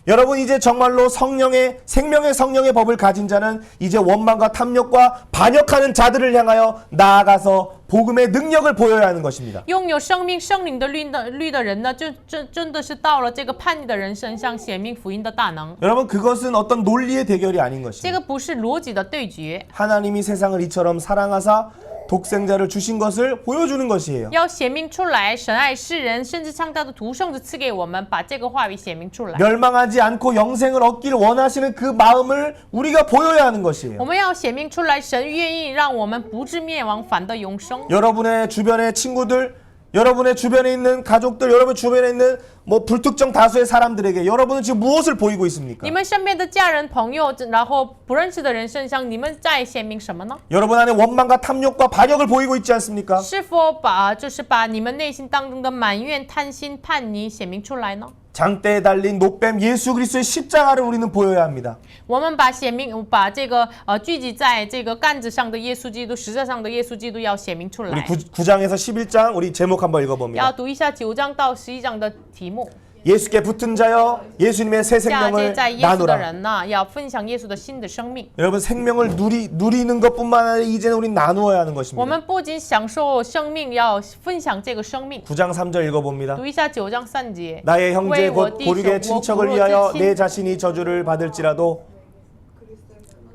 여러분 이제 정말로 생명의 성령의 법을 가진 자는 이제 원망과 탐욕과 반역하는 자들을 향하여 나아가서 복음의 능력을 보여야 하는 것입니다. 拥有生命圣灵的律的人呢，真的是到了这个叛逆的人身上显明福音的大能。 여러분 그것은 어떤 논리의 대결이 아닌 这 것입니다. 个不是逻辑的对决， 하나님이 세상을 이처럼 사랑하사 독생자를 주신 것을 보여주는 것이에요. 要显明出来，神爱世人，甚至将他的独生子赐给我们，把这个话语显明出来。 멸망하지 않고 영생을 얻기를 원하시는 그 마음을 우리가 보여야 하는 것이에요. 我们要显明出来，神愿意让我们不至灭亡，反得永生。 여러분의 주변의 친구들, 여러분의 주변에 있는 가족들, 여러분 주변에 있는 뭐 불특정 다수의 사람들에게 여러분은 지금 무엇을 보이고 있습니까? 你们身边的家人、朋友，然后不认识的人身上，你们在显明什么呢？ 여러분 안에 원망과 탐욕과 반역을 보이고 있지 않습니까? 是否把你们内心当中的埋怨、贪心、叛逆显明出来呢？ 장대에 달린 노뱀 예수 그리스도의 십자가를 우리는 보여야 합니다. 我们把这个聚集在这个杆子上的耶稣基督，十字上的耶稣基督要显明出 우리 来。 9장에서 11장 우리 제목 한번 읽어봅니다. 要读一下9章到11章的题目。 예수께 붙은 자여 예수님의 새 嫁接 생명을 在耶稣的 나누라. 人呢，要分享耶稣的新的生命。 여러분 생명을 누리는 것뿐만 아니라 이제는 우리 나누어야 하는 我 것입니다. 们不仅享受生命，要分享这个生命。 9장 3절 읽어봅니다. 读一下9章3节。 나의 형제 为我 곧 弟兄 고륙의 我 친척을 骨肉 위하여 之 내 亲， 자신이 저주를 받을지라도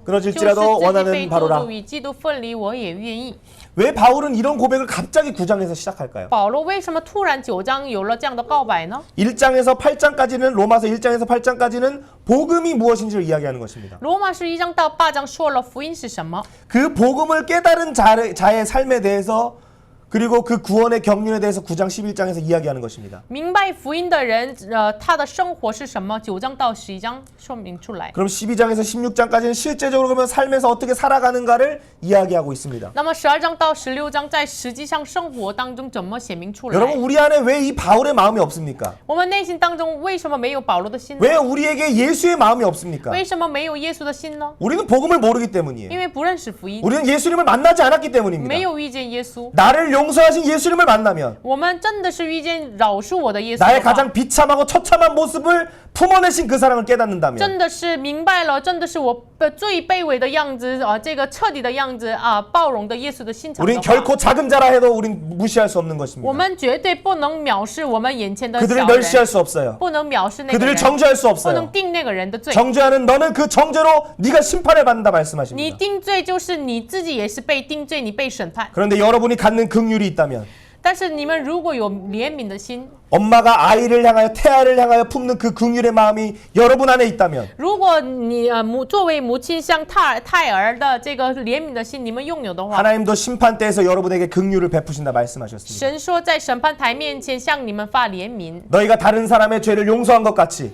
就是 끊어질지라도 自己 원하는 被 바로라. 咒诅与基督分离，我也愿意。 왜 바울은 이런 고백을 갑자기 9장에서 시작할까요? 保罗为什么突然9章有了这样的告白呢？ 1장에서 8장까지는 로마서 1장에서 8장까지는 복음이 무엇인지를 이야기하는 것입니다. 罗马是1章到8章说了福音是什么， 그 복음을 깨달은 자의 삶에 대해서 그리고 그 구원의 경륜에 대해서 9장 11장에서 이야기하는 것입니다. 明白福音的人，他的生活是什么？9章到11章说明出来。 그럼 12장에서 16장까지는 실제적으로 그러면 삶에서 어떻게 살아가는가를 이야기하고 있습니다. 那么12章到16章在实际上生活当中怎么显明出来？ 여러분 우리 안에 왜 이 바울의 마음이 없습니까? 我们内心当中为什么没有保罗的心呢？ 왜 우리에게 예수의 마음이 없습니까? 为什么没有耶稣的心呢？ 우리는 복음을 모르기 때문이에요. 因为不认识福音， 우리는 예수님을 만나지 않았기 때문입니다. 没有遇见耶稣。 나를 용서하신 예수님을 만나면 我们真的是遇见饶恕我的耶稣 나의 的话， 가장 비참하고 처참한 모습을 품어내신 그 사랑을 깨닫는다면 真的是明白了，真的是我最卑微的样子啊，这个彻底的样子啊，包容的耶稣的心肠的 우린 话， 결코 작은 자라 해도 우린 무시할 수 없는 我 것입니다. 们绝对不能藐视我们眼前的 그들을 小 멸시할 人， 수 없어요. 不能藐视那个 그들을 人， 정죄할 수 不能 없어요. 定那个人的罪。 정죄하는 너는 그 정죄로 네가 심판을 받는다 你 말씀하십니다. 定罪就是你自己也是被定罪，你被审判。 그런데 여러분이 갖는 긍휼이 있다면 但是你们如果有怜悯的心， 엄마가 아이를 향하여 태아를 향하여 품는 그 긍휼의 마음이 여러분 안에 있다면 如果你作为母亲像胎儿的这个怜悯的心，你们拥有的话， 하나님도 심판 때에서 여러분에게 긍휼을 베푸신다 말씀하셨습니다. 神说在审判台面前向你们发怜悯， 너희가 다른 사람의 죄를 용서한 것 같이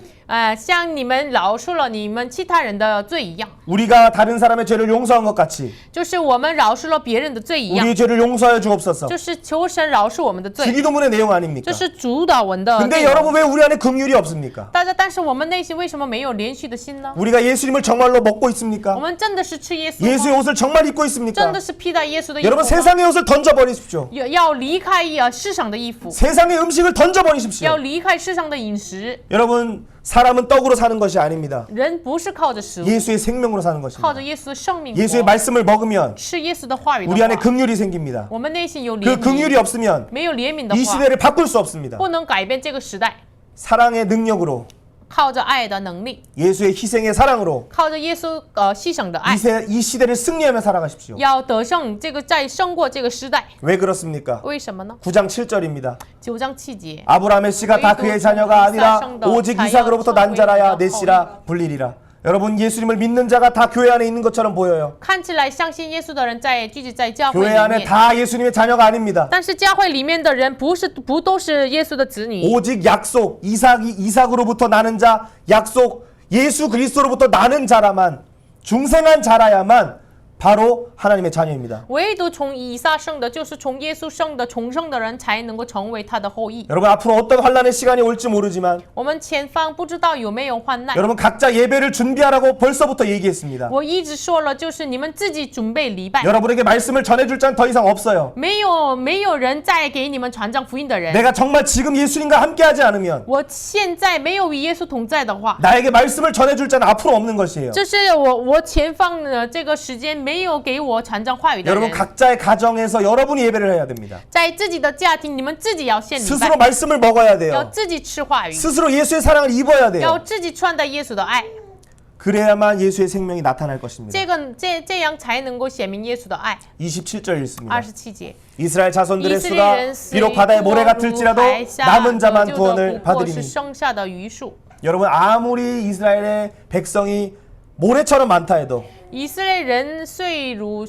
像你们饶恕了你们其他人的罪一样， 우리가 다른 사람의 죄를 용서한 것 같이 就是我们饶恕了别人的罪一样， 우리의 죄를 용서하여 주옵소서. 就是求神饶恕我们的罪， 주기도문의 내용 아닙니까? 这是主导文的 근데 内容。 여러분 왜 우리 안에 긍휼이 없습니까? 但是我们内心为什么没有连续的心呢？ 우리가 예수님을 정말로 먹고 我 있습니까? 们真的是吃耶稣 예수의 吗？ 옷을 정말 입고 있습니까? 真的是披戴耶稣的衣服 여러분 吗？ 세상의 옷을 던져버리십시오. 要离开世上的衣服， 세상의 음식을 던져버리십시오. 要离开世上的饮食。 여러분 사람은 떡으로 사는 것이 아닙니다. 人不是靠着食物， 예수의 생명으로 사는 靠 것입니다. 着耶稣的生命 예수의 活， 말씀을 먹으면 吃耶稣的话语的 우리 안에 话， 긍휼이 생깁니다. 我们内心有 그 怜 긍휼이 悯， 없으면 没有怜悯的 이 话， 시대를 바꿀 수 없습니다. 不能改变这个时代。 사랑의 능력으로 靠着爱的能力， 예수의 희생의 사랑으로 靠着耶稣牺牲的爱， 이 시대를 승리하며 살아가십시오. 要得胜这个在胜过这个时代。 왜 그렇습니까? 为什么呢？ 9장 7절입니다. 9章7节， 아브라함의 씨가 다 그의 자녀가 아니라 오직 이삭으로부터 난 자라야 내 씨라 불리리라. 여러분 예수님을 믿는 자가 다 교회 안에 있는 것처럼 보여요. 看起来相信耶稣的人聚集在教会 교회 里 안에 面， 다 예수님의 자녀가 아닙니다. 但是教会里面的人不都是耶稣的子女？ 오직 약속 이삭으로부터 나는 자 약속 예수 그리스도로부터 나는 자라만 중생한 자라야만 바로 하나님의 자녀입니다. 唯独从以撒生的，就是从耶稣生的重生的人，才能够成为他的后裔。 여러분 앞으로 어떤 환난의 시간이 올지 모르지만 我们前方不知道有没有患难。 여러분 각자 예배를 준비하라고 벌써부터 얘기했습니다. 我一直说了，就是你们自己准备礼拜， 여러분에게 말씀을 전해줄 자는 더 이상 없어요. 没有人再给你们传讲福音的人。 내가 정말 지금 예수님과 함께하지 않으면 我现在没有与耶稣同在的话， 나에게 말씀을 전해줄 자는 앞으로 없는 것이에요. 这是我前方的这个时间没有给我传讲话语的 여러분 人。 각자의 가정에서 여러분이 예배를 해야 됩니다. 在自己的家庭，你们自己要献礼 스스로 拜， 말씀을 먹어야 要 돼요. 自己吃话语， 스스로 예수의 사랑을 입어야 要 돼요. 自己穿戴耶稣的爱， 그래야만 예수의 생명이 나타날 것입니다. 这样才能够显明耶稣的爱。 27절 읽습니다. 27节， 이스라엘 자손들의 以色列 수가 人虽 비록 바다의 모래 多如 같을지라도 海下 남은 得 자만 救的 구원을 不过是 받으리니. 剩下的余数。 여러분 아무리 이스라엘의 백성이 모래처럼 많다 해도 以色列人虽如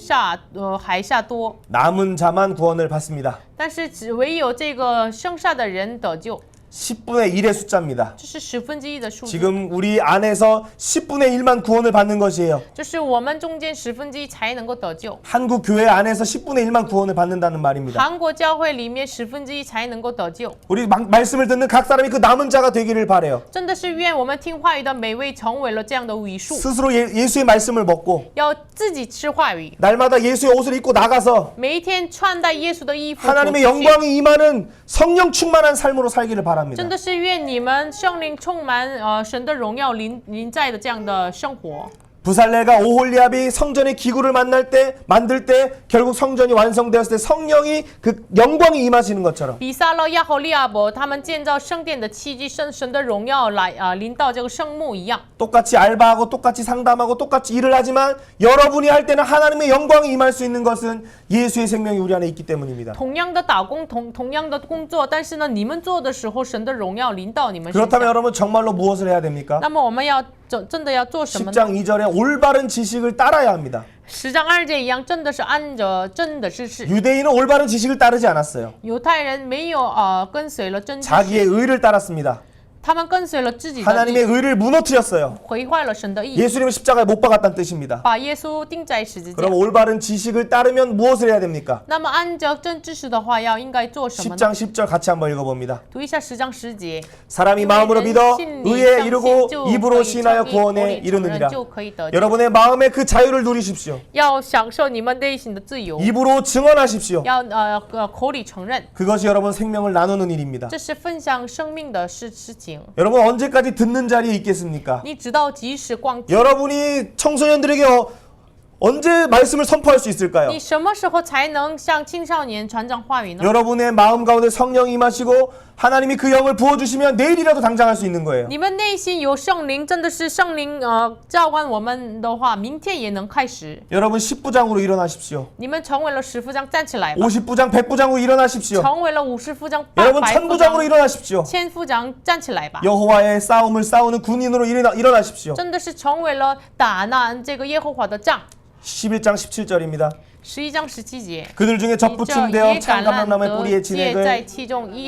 海下多， 남은 자만 구원을 받습니다. 但是只唯有这个剩下的人得救。 10분의 1의 숫자입니다. 这是1/10的数字， 지금 우리 안에서 10분의 1만 구원을 받는 것이에요. 就是我们中间1/10才能够得救。 한국 교회 안에서 10분의 1만 구원을 받는다는 말입니다. 韩国教会里面1/10才能够得救。 우리 말씀을 듣는 각 사람이 그 남은 자가 되기를 바래요. 真的是愿我们听话语的每位成为了这样的尾数， 스스로 예수의 말씀을 먹고 要自己吃话语， 날마다 예수의 옷을 입고 나가서 每一天穿戴耶稣的衣服。 하나님의 영광이 임하는 성령 충만한 삶으로 살기를 바랍니다. 真的是愿你们圣灵充满神的荣耀临在的这样的生活。 부살레가 오홀리압이 성전의 기구를 만들 때 결국 성전이 완성되었을 때 성령이 그 영광이 임하시는 것처럼 比撒勒、亚侯利亚伯他们建造圣殿的器具，神的荣耀来临到这个圣幕一样。 똑같이 알바하고 똑같이 상담하고 똑같이 일을 하지만 여러분이 할 때는 하나님의 영광이 임할 수 있는 것은 예수의 생명이 우리 안에 있기 때문입니다. 同样的打工，同样的工作，但是呢，你们做的时候，神的荣耀临到你们身 그렇다면 上。 여러분 정말로 무엇을 해야 됩니까? 那么我们要真的要做什么呢？ 10장 2절에 올바른 지식을 따라야 합니다. 10章2节一样，真的是按着真的知识。 유대인은 올바른 지식을 따르지 않았어요. 犹太人没有跟随了真知识， 자기의 의를 따랐습니다. 他们跟随了自己的 하나님의 의를 무너뜨렸어요. 毁坏了神的意， 예수님을 십자가에 못 박았다는 뜻입니다. 把耶稣钉在十字架。 그럼 올바른 지식을 따르면 무엇을 해야 됩니까? 那么按照真知识的话，应该做什么呢？ 10장 10절 같이 한번 읽어봅니다. 读一下10章10节。 사람이 마음으로 믿어 의에 이르고 입으로 시인하여 구원에 이르느니라. 여러분의 마음의 그 자유를 누리십시오. 要享受你们内心的自由， 입으로 증언하십시오. 要口里承认， 그것이 여러분 생명을 나누는 일입니다. 这是分享生命的事情。 여러분 언제까지 듣는 자리에 있겠습니까? 你直到即使光听， 여러분이 청소년들에게 언제 말씀을 선포할 수 있을까요? 你什么时候才能向青少年传讲话语呢？ 여러분의 마음 가운데 성령이 임하시고 하나님이 그 영을 부어주시면 내일이라도 당장할 수 있는 거예요. 你们内心有圣灵，真的是圣灵浇灌我们的话，明天也能开始。 여러분 10부장으로 일어나십시오. 你们成为了10副长，站起来吧； 50부장, 100부장으로 일어나십시오. 成为了50副长、 여러분 100副 1000부장으로 长、 일어나십시오. 1000副长，站起来吧。 여호와의 싸움을 싸우는 군인으로 일어나십시오. 真的是成为了打那这个耶和华的仗。 11장 17절입니다. 11章17节， 그들 중에 접붙임되어 참 감람나무의 뿌리에 진액을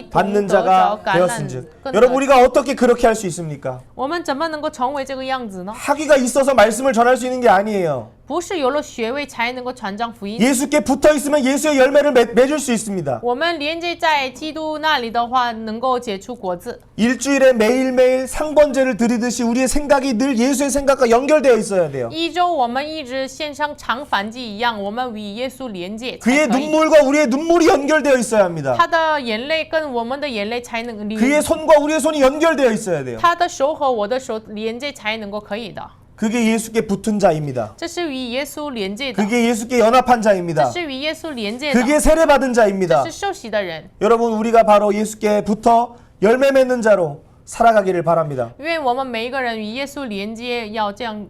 받는 자가 되었은즉. 여러분 우리가 어떻게 그렇게 할 수 있습니까? 我们怎么能够成为这个样子呢？ 학위가 있어서 말씀을 전할 수 있는 게 아니에요. 不是有了学位才能够传讲福音。 예수께 붙어 있으면 예수의 열매를 맺을 수 있습니다. 我们连接在基督那里的话，能够结出果子。 일주일에 매일매일 상번제를 드리듯이 우리의 생각이 늘 예수의 생각과 연결되어 있어야 돼요. 一周我们一直献上常燔祭一样，我们与耶稣连接才 그의 可以。 눈물과 우리의 눈물이 연결되어 있어야 합니다. 他的眼泪跟我们的眼泪才能 그의 손과 우리의 손이 연결되어 있어야 돼요. 他的手和我的手连接才能够可以的。 그게 예수께 붙은 자입니다. 这是与耶稣连接的， 그게 예수께 연합한 这 자입니다. 是与耶稣连接的， 그게 세례받은 这 자입니다. 是受洗的人。 여러분 우리가 바로 예수께 붙어 열매 맺는 자로 살아가기를 바랍니다. 愿我们每一个人与耶稣连接，要这样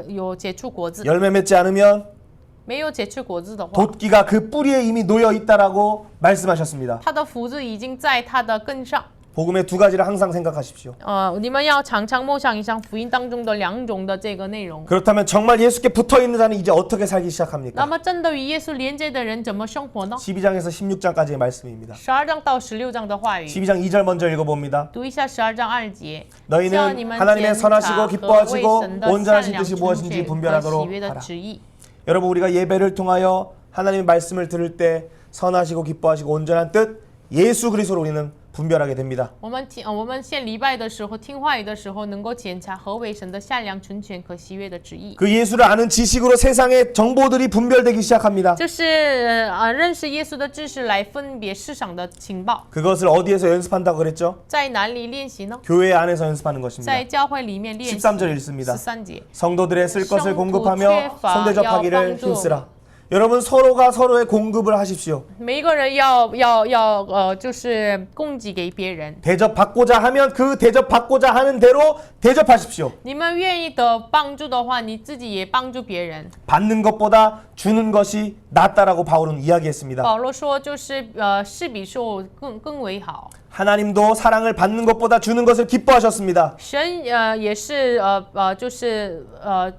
有结出果子。 열매 맺지 않으면 没有结出果子的话， 돛기가 그 뿌리에 이미 놓여 있다라고 말씀하셨습니다. 他的斧子已经在他的根上。 복음의 두 가지를 항상 생각하십시오. 你们要常常默想一下福音当中的两种的这个内容。 그렇다면 정말 예수께 붙어 있는 자는 이제 어떻게 살기 시작합니까? 那么真的与耶稣连接的人怎么生活呢？ 12장에서 16장까지의 말씀입니다. 12章到16章的话语， 12장 2절 먼저 읽어봅니다. 读一下12章2节。 너희는 하나님의 선하시고 기뻐하시고 온전하신 뜻이 무엇인지 분별하도록 하라. 여러분 우리가 예배를 통하여 하나님의 말씀을 들을 때 선하시고 기뻐하시고 온전한 뜻 예수 그리스도로 우리는 분별하게 됩니다. 我们献礼拜的时候，听话语的时候，能够检查何为神的善良、纯全、可喜悦的旨意。 그 예수를 아는 지식으로 세상의 정보들이 분별되기 시작합니다. 就是认识耶稣的知识来分别世上的情报。 그것을 어디에서 연습한다고 그랬죠? 在哪里练习呢？ 교회 안에서 연습하는 것입니다. 在教会里面练习。 13절 읽습니다. 13节。 성도들의 쓸 것을 공급하며 손대접하기를 힘쓰라. 여러분 서로가 서로의 공급을 하십시오. 每一个人要就是供给给别人。 대접받고자 하면 그 대접받고자 하는 대로 대접하십시오. 你们愿意的帮助的话，你自己也帮助别人。 받는 것보다 주는 것이 낫다라고 바울은 이야기했습니다. 保罗说，就是是比受更为好。 하나님도 사랑을 받는 것보다 주는 것을 기뻐하셨습니다. 神也是就是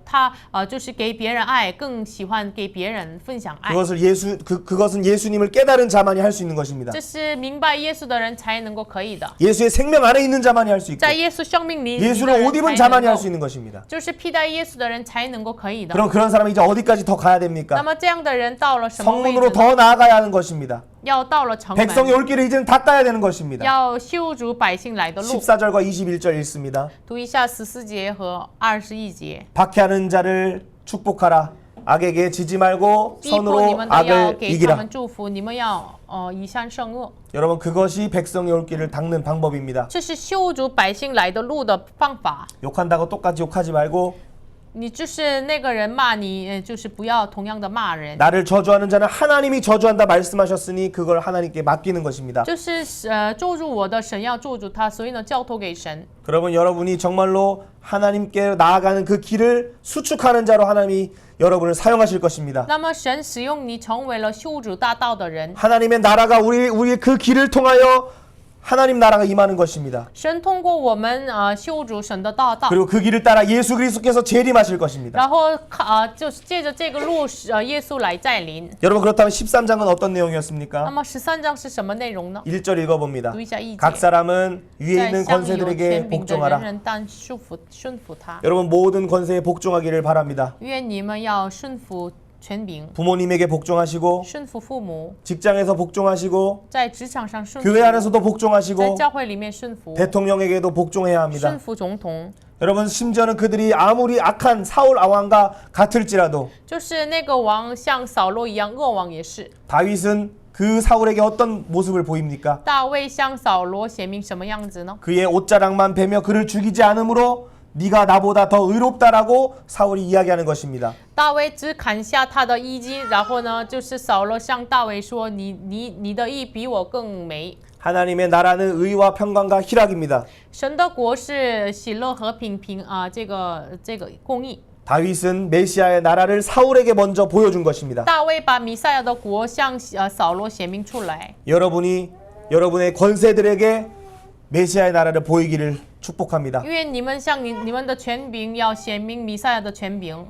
他就是给别人爱，更喜欢给别人分享爱。 그것은 예수님을 깨달은 자만이 할 수 있는 것입니다. 这是明白耶稣的人才能够可以的。 예수의 생명 안에 있는 자만이 할 수 있고 在耶稣生命里 예수를 옷 입은 자만이 할 수 있는 것입니다. 就是披戴耶稣的人才能够可以的。 그럼 그런 사람이 이제 어디까지 더 가야 那 됩니까? 么这样的人到了什么位置 성문으로 呢？ 더 나아가야 하는 것입니다. 要到了城门， 백성이 올 길을 이제는 닦아야 되는 것입니다. 要修筑百姓来的路。 14절과 21절 읽습니다. 读一下14节和21节。 박해하는 자를 축복하라. 악에게 지지 말고 逼迫你 선으로 们的要 악을 给他 이기라. 们祝福，你们要以善胜恶。 여러분 그것이 백성이 올 길을 닦는 방법입니다. 这是修筑百姓来的路的方法。 욕한다고 똑같이 욕하지 말고 你就是那个人骂你，就是不要同样的骂人。 나를 저주하는 자는 하나님이 저주한다 말씀하셨으니 그걸 하나님께 맡기는 것입니다. 就是咒住我的神要咒住他，所以呢交托给神。 그러면 여러분이 정말로 하나님께 나아가는 그 길을 수축하는 자로 하나님이 여러분을 사용하실 것입니다. 那么神使用你成为了修筑大道的人， 하나님의 나라가 우리의 그 길을 통하여 하나님 나라가 임하는 것입니다. 神通过我们修筑神的大道， 그리고 그 길을 따라 예수 그리스도께서 재림하실 것입니다. 然后就是借着这个路耶稣来再临。 여러분 그렇다면 13장은 어떤 那 내용이었습니까? 么13章是什么内容呢？ 1절 읽어봅니다. 读一下1 각 节。 사람은 위에 在 있는 乡有 권세들에게 权柄的人 복종하라. 人当顺服他。 여러분 모든 권세에 복종하기를 바랍니다. 愿你们要顺服权柄， 부모님에게 복종하시고 顺服父母， 직장에서 복종하시고 在职场上顺服， 교회 안에서도 在 복종하시고 教会里面顺服， 대통령에게도 복종해야 顺 합니다. 服总统。 여러분 심지어는 그들이 아무리 악한 사울 왕과 같을지라도 就是那个王像扫罗一样，恶王也是。 다윗은 그 사울에게 어떤 모습을 보입니까? 大卫向扫罗显明什么样子呢？ 그의 옷자락만 베며 그를 죽이지 않으므로 네가 나보다 더 의롭다라고 사울이 이야기하는 것입니다. 大卫只砍下他的衣襟，然后呢，就是扫罗向大卫说：“你的义比我更美。” 하나님의 나라는 의와 평강과 희락입니다. 神的国是喜乐和平这个公义。 다윗은 메시아의 나라를 사울에게 먼저 보여준 것입니다. 大卫把弥赛亚的国向扫罗显明出来。 여러분이 여러분의 권세들에게 메시아의 나라를 보이기를 축복합니다. 愿你们向你们的权柄要显明弥赛亚的权柄。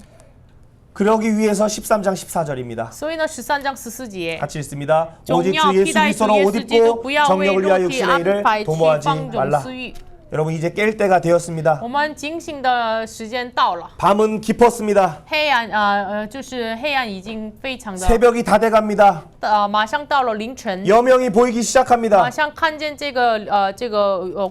그러기 위해서 13장 14절입니다. 所以呢，13章14节。 같이 읽습니다. 总 오직 要 주 披 예수 戴主 그리스도로 耶 옷 稣基督， 입고 不要为 정력을 위하여 肉体 육신의 安 일을 排去 도모하지 放纵 말라. 私欲。 여러분 이제 깰 때가 되었습니다. 我们警醒的时间到了， 밤은 깊었습니다. 黑暗就是黑暗已经非常的 새벽이 다 돼갑니다. 马上到了凌晨， 여명이 보이기 马 시작합니다. 上看见这个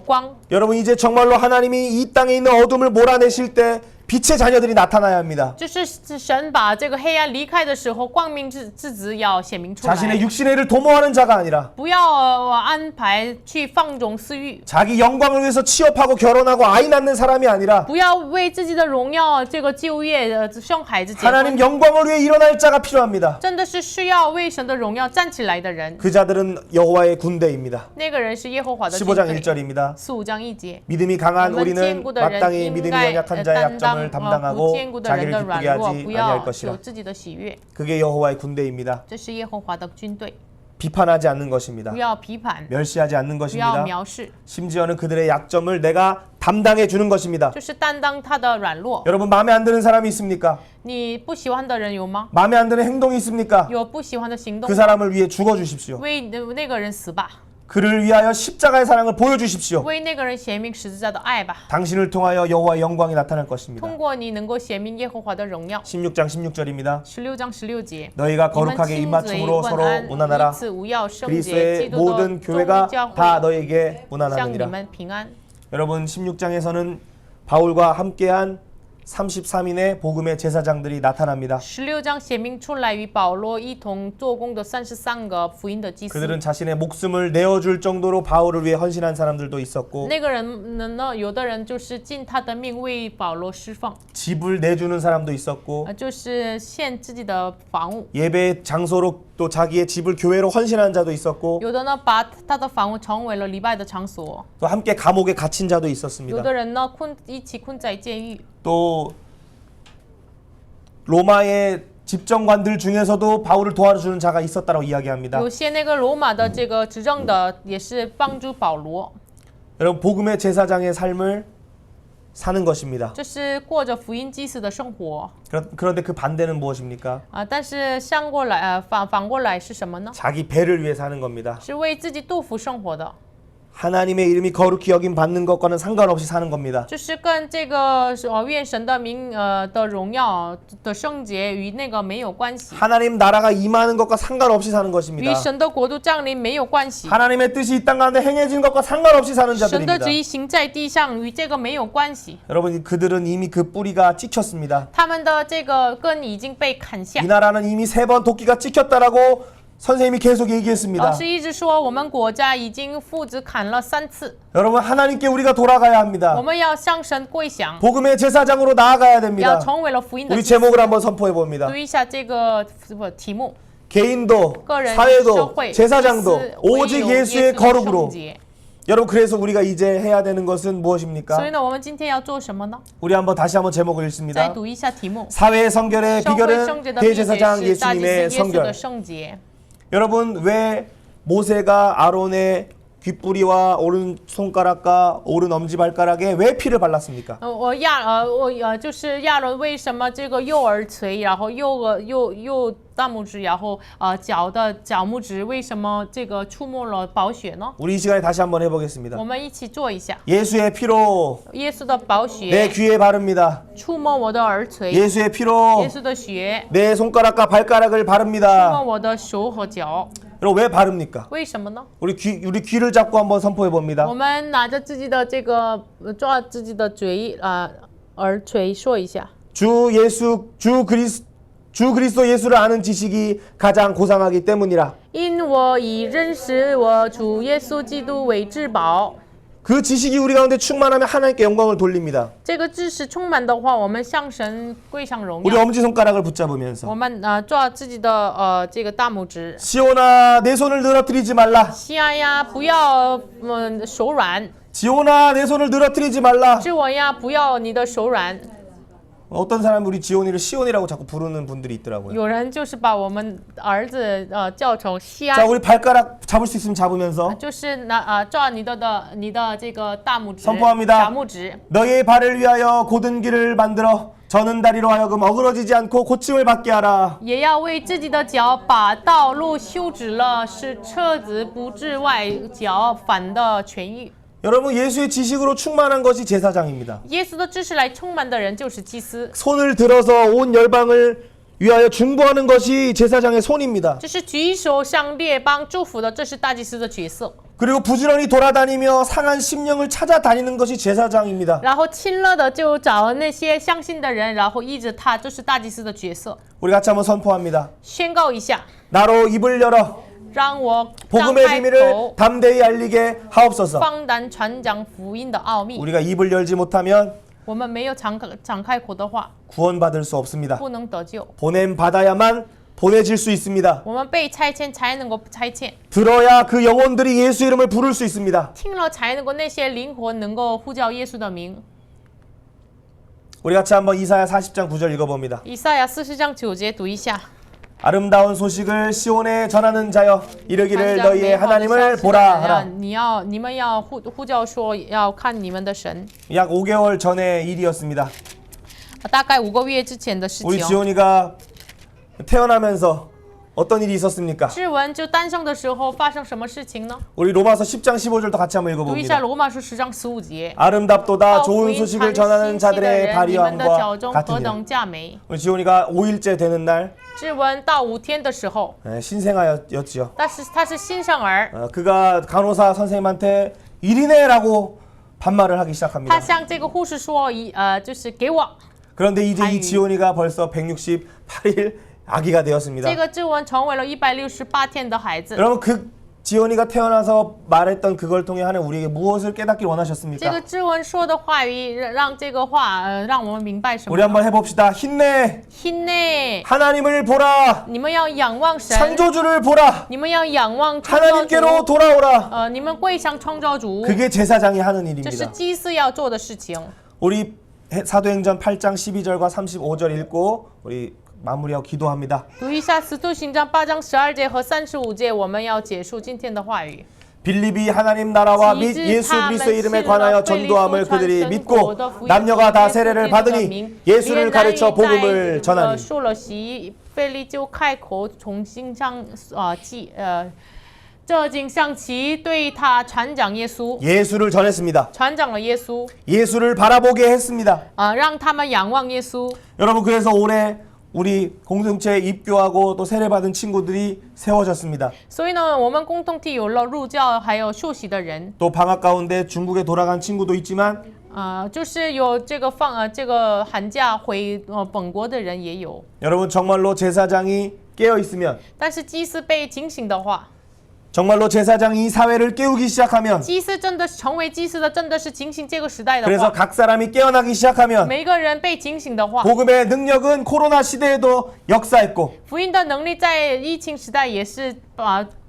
光。 여러분 이제 정말로 하나님이 이 땅에 있는 어둠을 몰아내실 때 빛의 자녀들이 나타나야 합니다. 就是神把这个黑暗离开的时候，光明之子要显明出来。 자신의 육신의 일을 도모하는 자가 아니라 不要安排去放纵私欲， 자기 영광을 위해서 취업하고 결혼하고 아이 낳는 사람이 아니라 不要为自己的荣耀这个就业生孩子结 하나님 婚。 영광을 위해 일어날 자가 필요합니다. 真的是需要为神的荣耀站起来的人， 그 자들은 여호와의 군대입니다. 那个人是耶和华的军 15장 队。 1절입니다. 15章1节。 믿음이 강한 我们坚 우리는 固的人 마땅히 应 믿음이 该 연약한 자의 担当 약점을 不 담당하고 坚固的人 자기를 的 기쁘게 软弱， 하지 不 아니할 要有 것이라. 自己的喜悦。 그게 여호와의 군대입니다. 这是耶和华的军队， 비판하지 않는 것입니다. 不要批判， 멸시하지 않는 不要 것입니다. 藐视， 심지어는 그들의 약점을 내가 담당해 주는 것입니다. 就是担当他的软弱。 여러분 마음에 안 드는 사람이 있습니까? 你不喜欢的人有吗？ 마음에 안 드는 행동이 있습니까? 有不喜欢的行动 그 吗？ 사람을 위해 죽어 주십시오. 为那个人死吧， 그를 위하여 십자가의 사랑을 보여 주십시오. 为那个人显明十字架的爱吧。 당신을 통하여 여호와의 영광이 나타날 것입니다. 通过你能够显明耶和华的荣耀。 16장 16절입니다. 16章16节， 너희가 你们 거룩하게 亲嘴 입맞춤으로 问 서로 安， 문안하라. 彼此无要圣洁， 그리스도의 基督 모든 的 교회가 众教 다 会 너에게 向你 문안하느니라. 们平安。 여러분 16장에서는 바울과 함께한 33인의 복음의 제사장들이 나타납니다. 16章显明出来与保罗一同做工的33个福音的祭司。 그들은 자신의 목숨을 내어줄 정도로 바울을 위해 헌신한 사람들도 있었고 那个人呢，有的人就是尽他的命为保罗释放， 집을 내주는 사람도 있었고 就是献自己的房屋。 예배 장소로 또 자기의 집을 교회로 헌신한 자도 있었고 有的呢，把他的房屋成为了礼拜的场所； 또 함께 감옥에 갇힌 자도 有 있었습니다. 的人呢，一起困在监狱。 또 로마의 집정관들 중에서도 바울을 도와주는 자가 있었다고 이야기합니다. 有些那个罗马的这个执政的也是帮助保罗， 여러분 복음의 제사장의 삶을 사는 것입니다. 这是过着福音祭司的生活 그런데 그 반대는 무엇입니까? 啊。但是相过来，反过来是什么呢？ 자기 배를 위해 사는 겁니다. 是为自己肚腹生活的， 하나님의 이름이 거룩히 여김 받는 것과는 상관없이 사는 겁니다. 就是跟这个愿神的名的荣耀的圣洁与那个没有关系， 하나님 나라가 임하는 것과 상관없이 사는 与 것입니다. 神的国度降临没有关系， 하나님의 뜻이 이 땅 가운데 행해진 것과 상관없이 사는 神的 자들입니다. 旨意行在地上与这个没有关系。 여러분 그들은 이미 그 뿌리가 찍혔습니다. 他们的这个根已经被砍下 이 。 나라는 이미 3번 도끼가 찍혔다라고 선생님이 계속 얘기했습니다. 老师一直说，我们国家已经父子砍了3次， 여러분 하나님께 우리가 돌아가야 我 합니다. 们要向神跪降， 복음의 제사장으로 나아가야 要 됩니다. 成为了福音的 우리 祭司。 제목을 한번 선포해 봅니다. 读一下这个题目： 개인도 个人、社 사회도 会、祭 제사장도 司唯 오직 有 예수의 耶稣的 거룩으로 圣洁。 여러분 그래서 우리가 이제 해야 되는 것은 所 무엇입니까? 以呢，我们今天要做什么呢？ 우리 한번 다시 한번 제목을 再 읽습니다. 读一下题目： 사회의 성결의 社会圣洁 비결은 的秘诀 대제사장 是大祭司 예수님의 耶稣的 성결. 圣洁。 여러분 왜 모세가 아론의 귓뿌리와 오른 손가락과 오른 엄지발가락에 왜 피를 발랐습니까? 就是亚伦为什么这个右耳垂，然后右大拇指，然后脚拇指为什么这个触摸了宝血呢？ 우리 이 시간에 다시 한번 해보겠습니다. 我们一起做一下。 예수의 피로 耶稣的宝 내 血 귀에 바릅니다. 触摸我的耳垂， 예수의 피로 耶稣的血 내 손가락과 발가락을 触摸 바릅니다. 我的手和脚。 여러분 왜 바릅니까? 为什么呢？ 우리 귀를 잡고 한번 선포해 봅니다. 我们拿着自己的这个抓自己的嘴耳垂说一下。 주 그리스도 예수를 아는 지식이 가장 고상하기 때문이라. 因我以认识我主耶稣基督为至宝。 그 지식이 우리 가운데 충만하면 하나님께 영광을 돌립니다. 这个知识充满的话，我们向神跪上荣 우리 耀。 엄지손가락을 붙잡으면서 我们抓自己的这个大拇指。 지온아 내 손을 늘어뜨리지 말라. 西安呀，不要手软； 지온아 내 손을 늘어뜨리지 말라. 志文呀，不要你的手软。 어떤 사람은 우리 지온이를 시온이라고 자꾸 부르는 분들이 있더라고요. 有人就是把我们儿子叫成西 자 安， 우리 발가락 잡을 수 있으면 잡으면서 就是抓你的这个大拇指、 선포합니다. 小拇指。 너의 발을 위하여 곧은 길을 만들어 저는 다리로 하여금 어그러지지 않고 고침을 받게 하라. 也要为自己的脚把道路修直了，使车子不致外脚反的痊愈。 여러분 예수의 지식으로 충만한 것이 제사장입니다. 耶稣的知识来充满的人就是祭司， 손을 들어서 온 열방을 위하여 중보하는 것이 제사장의 손입니다. 这是举手向列邦祝福的，这是大祭司的角色。 그리고 부지런히 돌아다니며 상한 심령을 찾아다니는 것이 제사장입니다. 然后亲热的就找那些相信的人，然后医治他，这是大祭司的角色。 우리 같이 한번 선포합니다. 宣告一下， 나로 입을 열어 让我张 복음의 开 비밀을 口， 담대히 알리게 하옵소서. 放胆传讲福音的奥秘。 우리가 입을 열지 못하면 我们没有敞开口的话， 구원받을 수 없습니다. 不能得救。 보냄 받아야만 보내질 수 있습니다. 我们被差遣才能够差遣， 들어야 그 영혼들이 예수 이름을 부를 수 있습니다. 听了才能够那些灵魂能够呼叫耶稣的名。 우리 같이 한번 이사야 40장 9절 읽어봅니다. 以赛亚40章9节读一下。 아름다운 소식을 시온에 전하는 자여 이르기를 传讲 너희의 美好的 하나님을 消息的 보라 人 하라. 你们要呼叫说要看你们的神。 약 5개월 전의 일이었습니다. 大概5个月之前的事 우리 情。 지온이가 태어나면서 어떤 일이 있었습니까? 志文就诞生的时候发生什么事情呢？ 우리 로마서 10장 15절도 같이 한번 读一下 읽어봅니다. 罗马书10章15节。 아름답도다 报福 좋은 音 소식을 传 전하는 信息的 자들의 人，你们的脚 발휘함과 中何 같으니라. 等佳美！ 우리 지온이가 5일째 되는 날 志文到5天的时候， 신생아였지요. 但是他是新生儿， 그가 간호사 선생님한테 일이네라고 반말을 하기 他 시작합니다. 向这个护士说就是给我。 그런데 이제 이 아유. 지온이가 벌써 168일 아기가 되었습니다. 这个志文成为了168天的孩子。 여러분 그 지온이가 태어나서 말했던 그걸 통해 하나님 우리에게 무엇을 깨닫길 这 원하셨습니까? 个志文说的话语，让这个话让我们明白什么 우리 呢？ 한번 해봅시다. 힘내. 心内， 하나님을 보라. 你们要仰望神， 창조주를 보라. 你们要仰望创造 하나님께로 主。 돌아오라. 你们跪向创造主， 그게 제사장이 하는 这是 일입니다. 祭司要做的事情。 우리 사도행전 8장 12절과 35절 읽고 우리 마무리하고 기도합니다. 读一下《使徒行传》8章12节和35节，我们要结束今天的话语。 빌립이 하나님 나라와 및 예수 그리스도의 이름에 관하여 전도함을 그들이 믿고 남녀가 다 세례를 받으니 예수를 가르쳐 복음을 전하니. 受了洗，腓利就开口重新这经上其对他传讲耶稣， 예수를 전했습니다. 传讲了耶稣， 예수를 바라보게 했습니다. 让他们仰望耶稣。 여러분 그래서 올해 우리 공동체에 입교하고 또 세례받은 친구들이 세워졌습니다. 所以呢，我们共同体有了入教还有受洗的人， 또 방학 가운데 중국에 돌아간 친구도 있지만 就是有这个寒假回本国的人也有。 여러분 정말로 제사장이 깨어 있으면 但是祭司被警醒的话， 정말로 제사장이 이 사회를 깨우기 시작하면 祭司真的成为祭司的，真的是警醒这个时代的 그래서 话， 각 사람이 깨어나기 시작하면 每个人被警醒的话， 복음의 능력은 코로나 시대에도 역사했고 福音的能力在疫情时代也是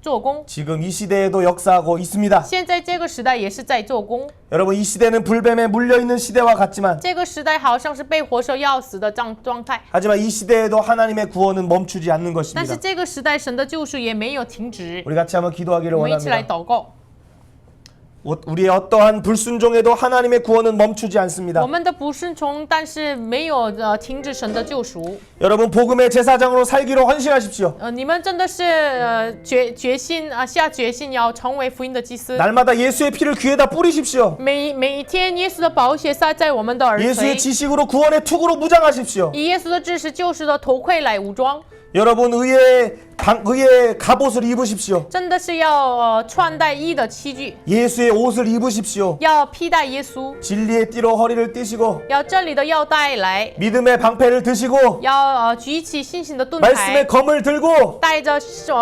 做工， 지금 이 시대에도 역사하고 있습니다. 现在这个时代也是在做工。 여러분 이 시대는 불뱀에 물려있는 시대와 같지만 这个时代好像是被活兽要死的状态， 하지만 이 시대에도 하나님의 구원은 멈추지 않는 但是 것입니다. 这个时代神的救赎也没有停止。 우리 같이 한번 기도하기를 我们一起来 원합니다. 祷告。 우리의 어떠한 불순종에도 하나님의 구원은 멈추지 않습니다. 我们的不顺从，但是没有停止神的救赎。 여러분 복음의 제사장으로 살기로 헌신하십시오. 你们真的是决心下决心要成为福音的祭司。 날마다 예수의 피를 귀에다 뿌리십시오. 每一天，耶稣的宝血撒在我们的耳垂， 예수의 지식으로 구원의 투구로 무장하십시오. 以耶稣的知识救赎的头盔来武装。 여러분 의의 갑옷을 입으십시오. 真的是要穿戴义的器具， 예수의 옷을 입으십시오. 要披戴耶稣， 진리의 띠로 허리를 띠시고 要真理的腰带来， 믿음의 방패를 드시고 要举起信心的盾 말씀의 牌， 검을 들고 带着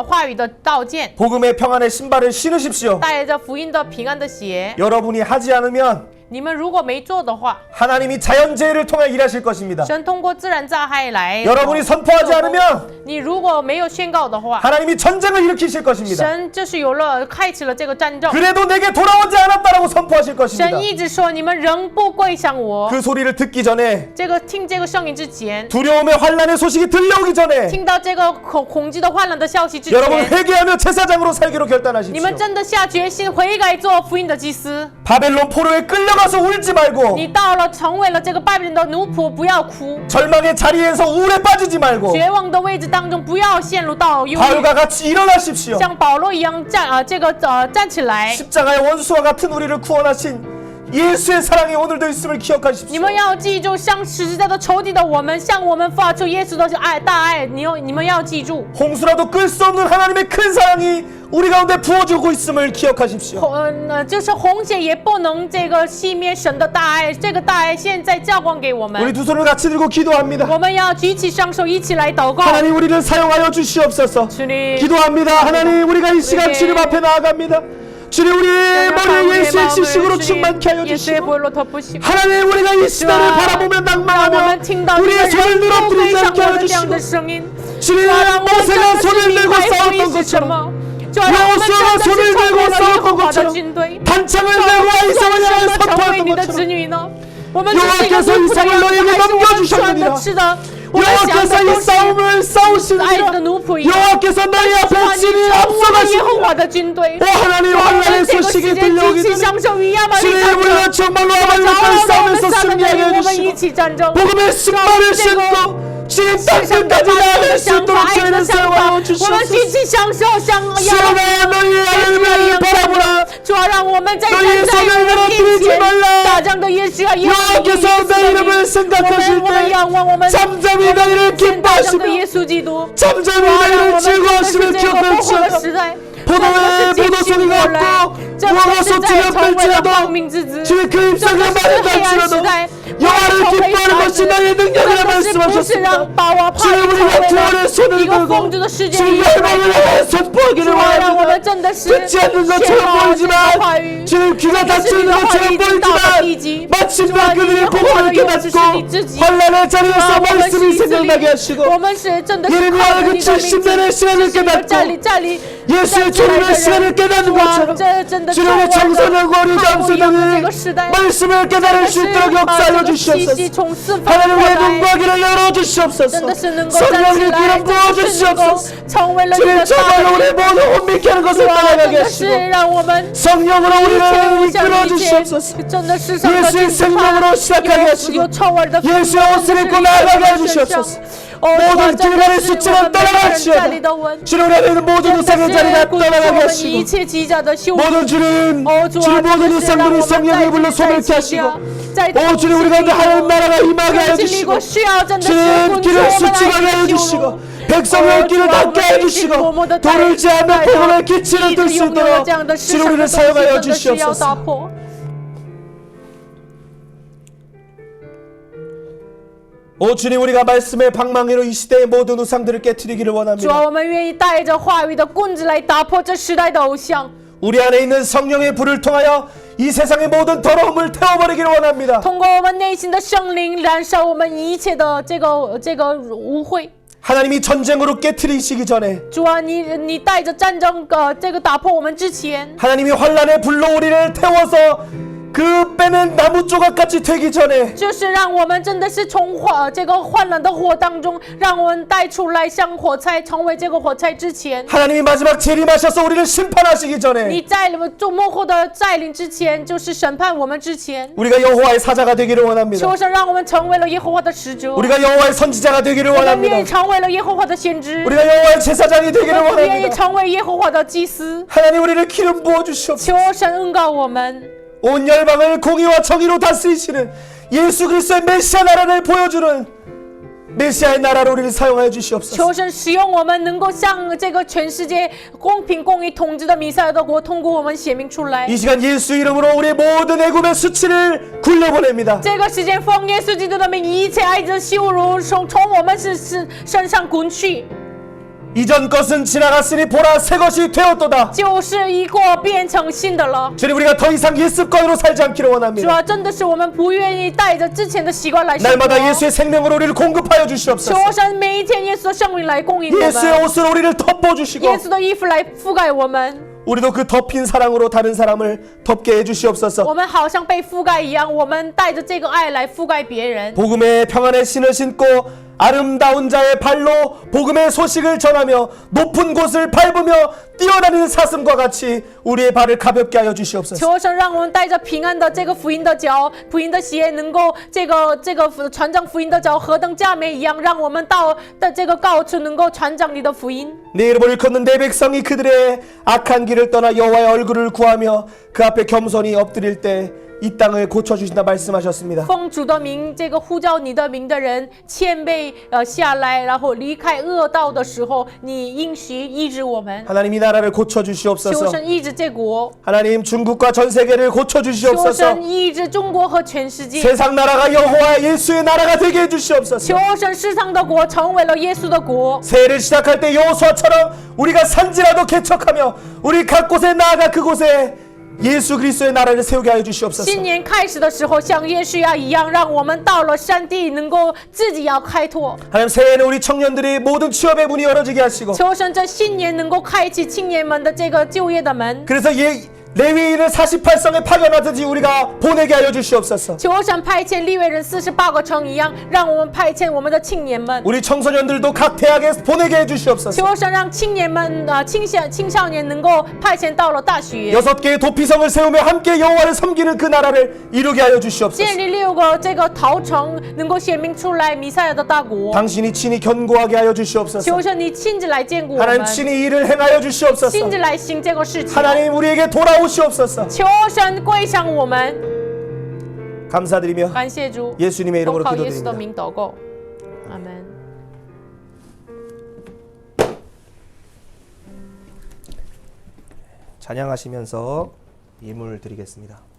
话语的刀剑， 복음의 평안의 신발을 신으십시오. 带着福音的平安的鞋。 여러분이 하지 않으면 你们如果没做的话， 하나님이 자연재해를 통해 일하실 것입니다. 神通过自然灾害来。 여러분이 선포하지 않으면 你如果没有宣告的话， 하나님이 전쟁을 일으키실 것입니다. 神就是开启了这个战争。 그래도 내게 돌아오지 않았다라고 선포하실 것입니다. 神一直说你们仍不归向我。 그 소리를 듣기 전에 听这个声音之前， 두려움의 환란의 소식이 들려오기 전에 听到这个恐惧的患难的消息之 여러분 前， 회개하며 제사장으로 살기로 你 결단하십시오. 们真的下决心悔改做福音的祭司。 바벨론 포로에 끌려가서 울지 말고 你到了成为了这个拜比伦的奴仆，不要哭； 절망의 자리에서 우울에 빠지지 말고 绝望的位置当中，不要陷入到忧郁。 바울과 같이 일어나십시오. 像保罗一样站起来。 십자가의 원수와 같은 우리를 구원하신 예수의 사랑이 오늘도 있음을 你 기억하십시오. 们要记住，向十字架的仇敌的我们，向我们发出耶稣的大爱。你们要记住， 홍수라도 끌 수 없는 하나님의 큰 사랑이 우리 가운데 부어주고 있음을 기억하십시오. 就是红血也不能熄灭神的大爱，这个大爱现在浇灌给我 우리 们。 두 손을 같이 들고 기도합니다. 我们要举起双手，一起来祷告。 하나님 우리를 사용하여 주시옵소서. 主你， 기도합니다. 하나님 우리가 이 시간 주님 앞에 나아갑니다. 주님 우리의 머리에 예수의 지식으로 충만케 하여 주시고 하나님 우리가 이 시대를 바라보며 낭망하며 우리의 손을 늘어뜨리지 않게 하여 주시고 주님 모세가 손을 들고 싸웠던 것처럼 여호수아가 손을 들고 싸웠던 것처럼 단창을 들고 이성을 향해 선포했던 것처럼 여호와께서 이 성을 너에게 넘겨주셨느니라. 여호와께서 이 싸움을 싸우시느니라. 여호와께서 너희 앞에 친히 앞서가시느니라. 오 하나님 환난의 소식이 들려오기 전에 주님 우리가 정말로 아말렉과의 싸움에서 승리하게 해주시고 복음의 승마를 신고 주님 땅끝까지 나아갈 수 있도록 저희를 사용하여 주시옵소서. 시원아 너희의 하나님을 바라보라. 너희의 손을 늘어뜨리지 말라. 여호와께서 내 이름을 생각하실 때 잠잠히 너희를 기뻐하시며 잠잠히 너희를 즐거워하시며 기억하시옵소서. 포도에 포도송이가 없고 무화과 소치가 펼치라도 주의 그 입술을 마른할지라도 여호와를 기뻐하는 것이 너의 능력이라 말씀하셨습니다. 주님 우리가 구원의 손을 들고 주님 열망을 향해 선포하기를 원합니다. 듣지 않는 것처럼 보이지만 주님 귀가 닫혀 있는 것처럼 보이지만 마침내 그들이 복음을 깨닫고 환난의 자리에서 말씀이 생각나게 하시고 예레미야의 그 70년의 시간을 깨닫고 예수의 주님의 시간을 깨닫는 것처럼 주님의 청소년과 어린 장수들이 말씀을 깨달을 수 있도록 역사하여 주시옵소서. 하나님의 눈과 귀를 열어주시옵소서. 성령의 기름 부어주시옵소서. 주님 정말로 우리 모두 혼미케 하는 것을 따라가게 하시고 성령으로 우리를 이끌어 주시옵소서. 예수의 생명으로 시작하게 하시고 예수의 옷을 입고 나아가게 해주시옵소서. 모든 길간의 수치를 떠나가시옵소서. 주님 우리는 모든 우상의 자리가 떠나가게 하시고 모든 주님 모든 우상들이 성령의 불로 소멸케 하시고 주님 우리 가운데 하나님 나라가 임하게 하여 주시고 주님 길을 수치하게 하여 주시고 백성의 길을 닦게 하여 주시고 돌을 제하며 복음의 기치를 들 수 있도록 주님 우리를 사용하여 주시옵소서. 오 주님 우리가 말씀의 방망이로 이 시대의 모든 우상들을 깨트리기를 원합니다. 우리 안에 있는 성령의 불을 통하여 이 세상의 모든 더러움을 태워버리기를 원합니다. 하나님이 전쟁으로 깨트리시기 전에 하나님이 환란의 불로 우리를 태워서 그 빼는 나무 조각같이 되기 전에 하나님이 마지막 재림하셔서 우리를 심판하시기 전에 우리가 여호와의 사자가 되기를 원합니다. 우리가 여호와의 선지자가 되기를 원합니다. 우리가 여호와의 제사장이 되기를 원합니다. 하나님 우리를 기름 부어 주시옵소서. 온 열방을 공의와 정의로 다스리시는 예수 그리스도의 메시아 나라를 보여주는 메시아의 나라로 우리를 사용하여 주시옵소서. 이 시간 예수 이름으로 우리 모든 애굽의 수치를 굴려보냅니다. 이전 것은 지나갔으니 보라 새 것이 되었도다. 주님 우리가 더 이상 옛 습관으로 살지 않기를 원합니다. 날마다 예수의 생명으로 우리를 공급하여 주시옵소서. 예수의 옷으로 우리를 덮어주시고 우리도 그 덮인 사랑으로 다른 사람을 덮게 해주시옵소서. 복음의 평안의 신을 신고 아름다운 자의 발로 복음의 소식을 전하며 높은 곳을 밟으며 뛰어다니는 사슴과 같이 우리의 발을 가볍게 하여 주시옵소서. 네 이름을 일컫는 내 백성이 그들의 악한 길을 떠나 여호와의 얼굴을 구하며 그 앞에 겸손히 엎드릴 때 이 땅을 고쳐주신다 말씀하셨습니다. 奉主的名，这个呼叫你的名的人谦卑下来，然后离开恶道的时候，你应许医治我们。 하나님 이 나라를 고쳐주시옵소서. 求神医治这国。 하나님 중국과 전 세계를 求 고쳐주시옵소서. 神医治中国和全世界。 세상 나라가 여호와 예수의 나라가 되게 해주시옵소서. 求神世上的国成为了耶稣的国。 새해를 시작할 때 여호수아처럼 우리가 산지라도 개척하며 우리 각 곳에 나아가 그곳에 예수 그리스도의 나라를 세우게 하여 주시옵소서. 新年开始的时候，像耶稣一样，让我们到了山地能够自己要开拓。 하나님 새해에는 우리 청년들이 모든 취업의 문이 열어지게 하시고 求神这新年能够开启青年们的这个就业的门。 그래서 레위인을 48성에 파견하듯이 우리가 보내게 하여 주시옵소서. 求神派遣利未人48个城一样，让我们派遣我们的青年们。 우리 청소년들도 각 대학에 보내게 해 주시옵소서. 求神让青年们青少年能够派遣到了大学。 6개의 도피성을 세우며 함께 여호와를 섬기는 그 나라를 이루게 하여 주시옵소서. 建立6个这个陶城，能够显明出来弥赛亚的大国。 당신이 친히 견고하게 하여 주시옵소서. 求神你亲自来兼顾我们， 하나님 친히 일을 행하여 주시옵소서. 亲自来行这个事情。 하나님 우리에게 돌아오시옵소서. 求神归向我们。 감사드리며 感谢主， 예수님의 都 이름으로 靠耶稣的 기도드립니다. 名祷告，阿门。 찬양하시면서 예물을 드리겠습니다.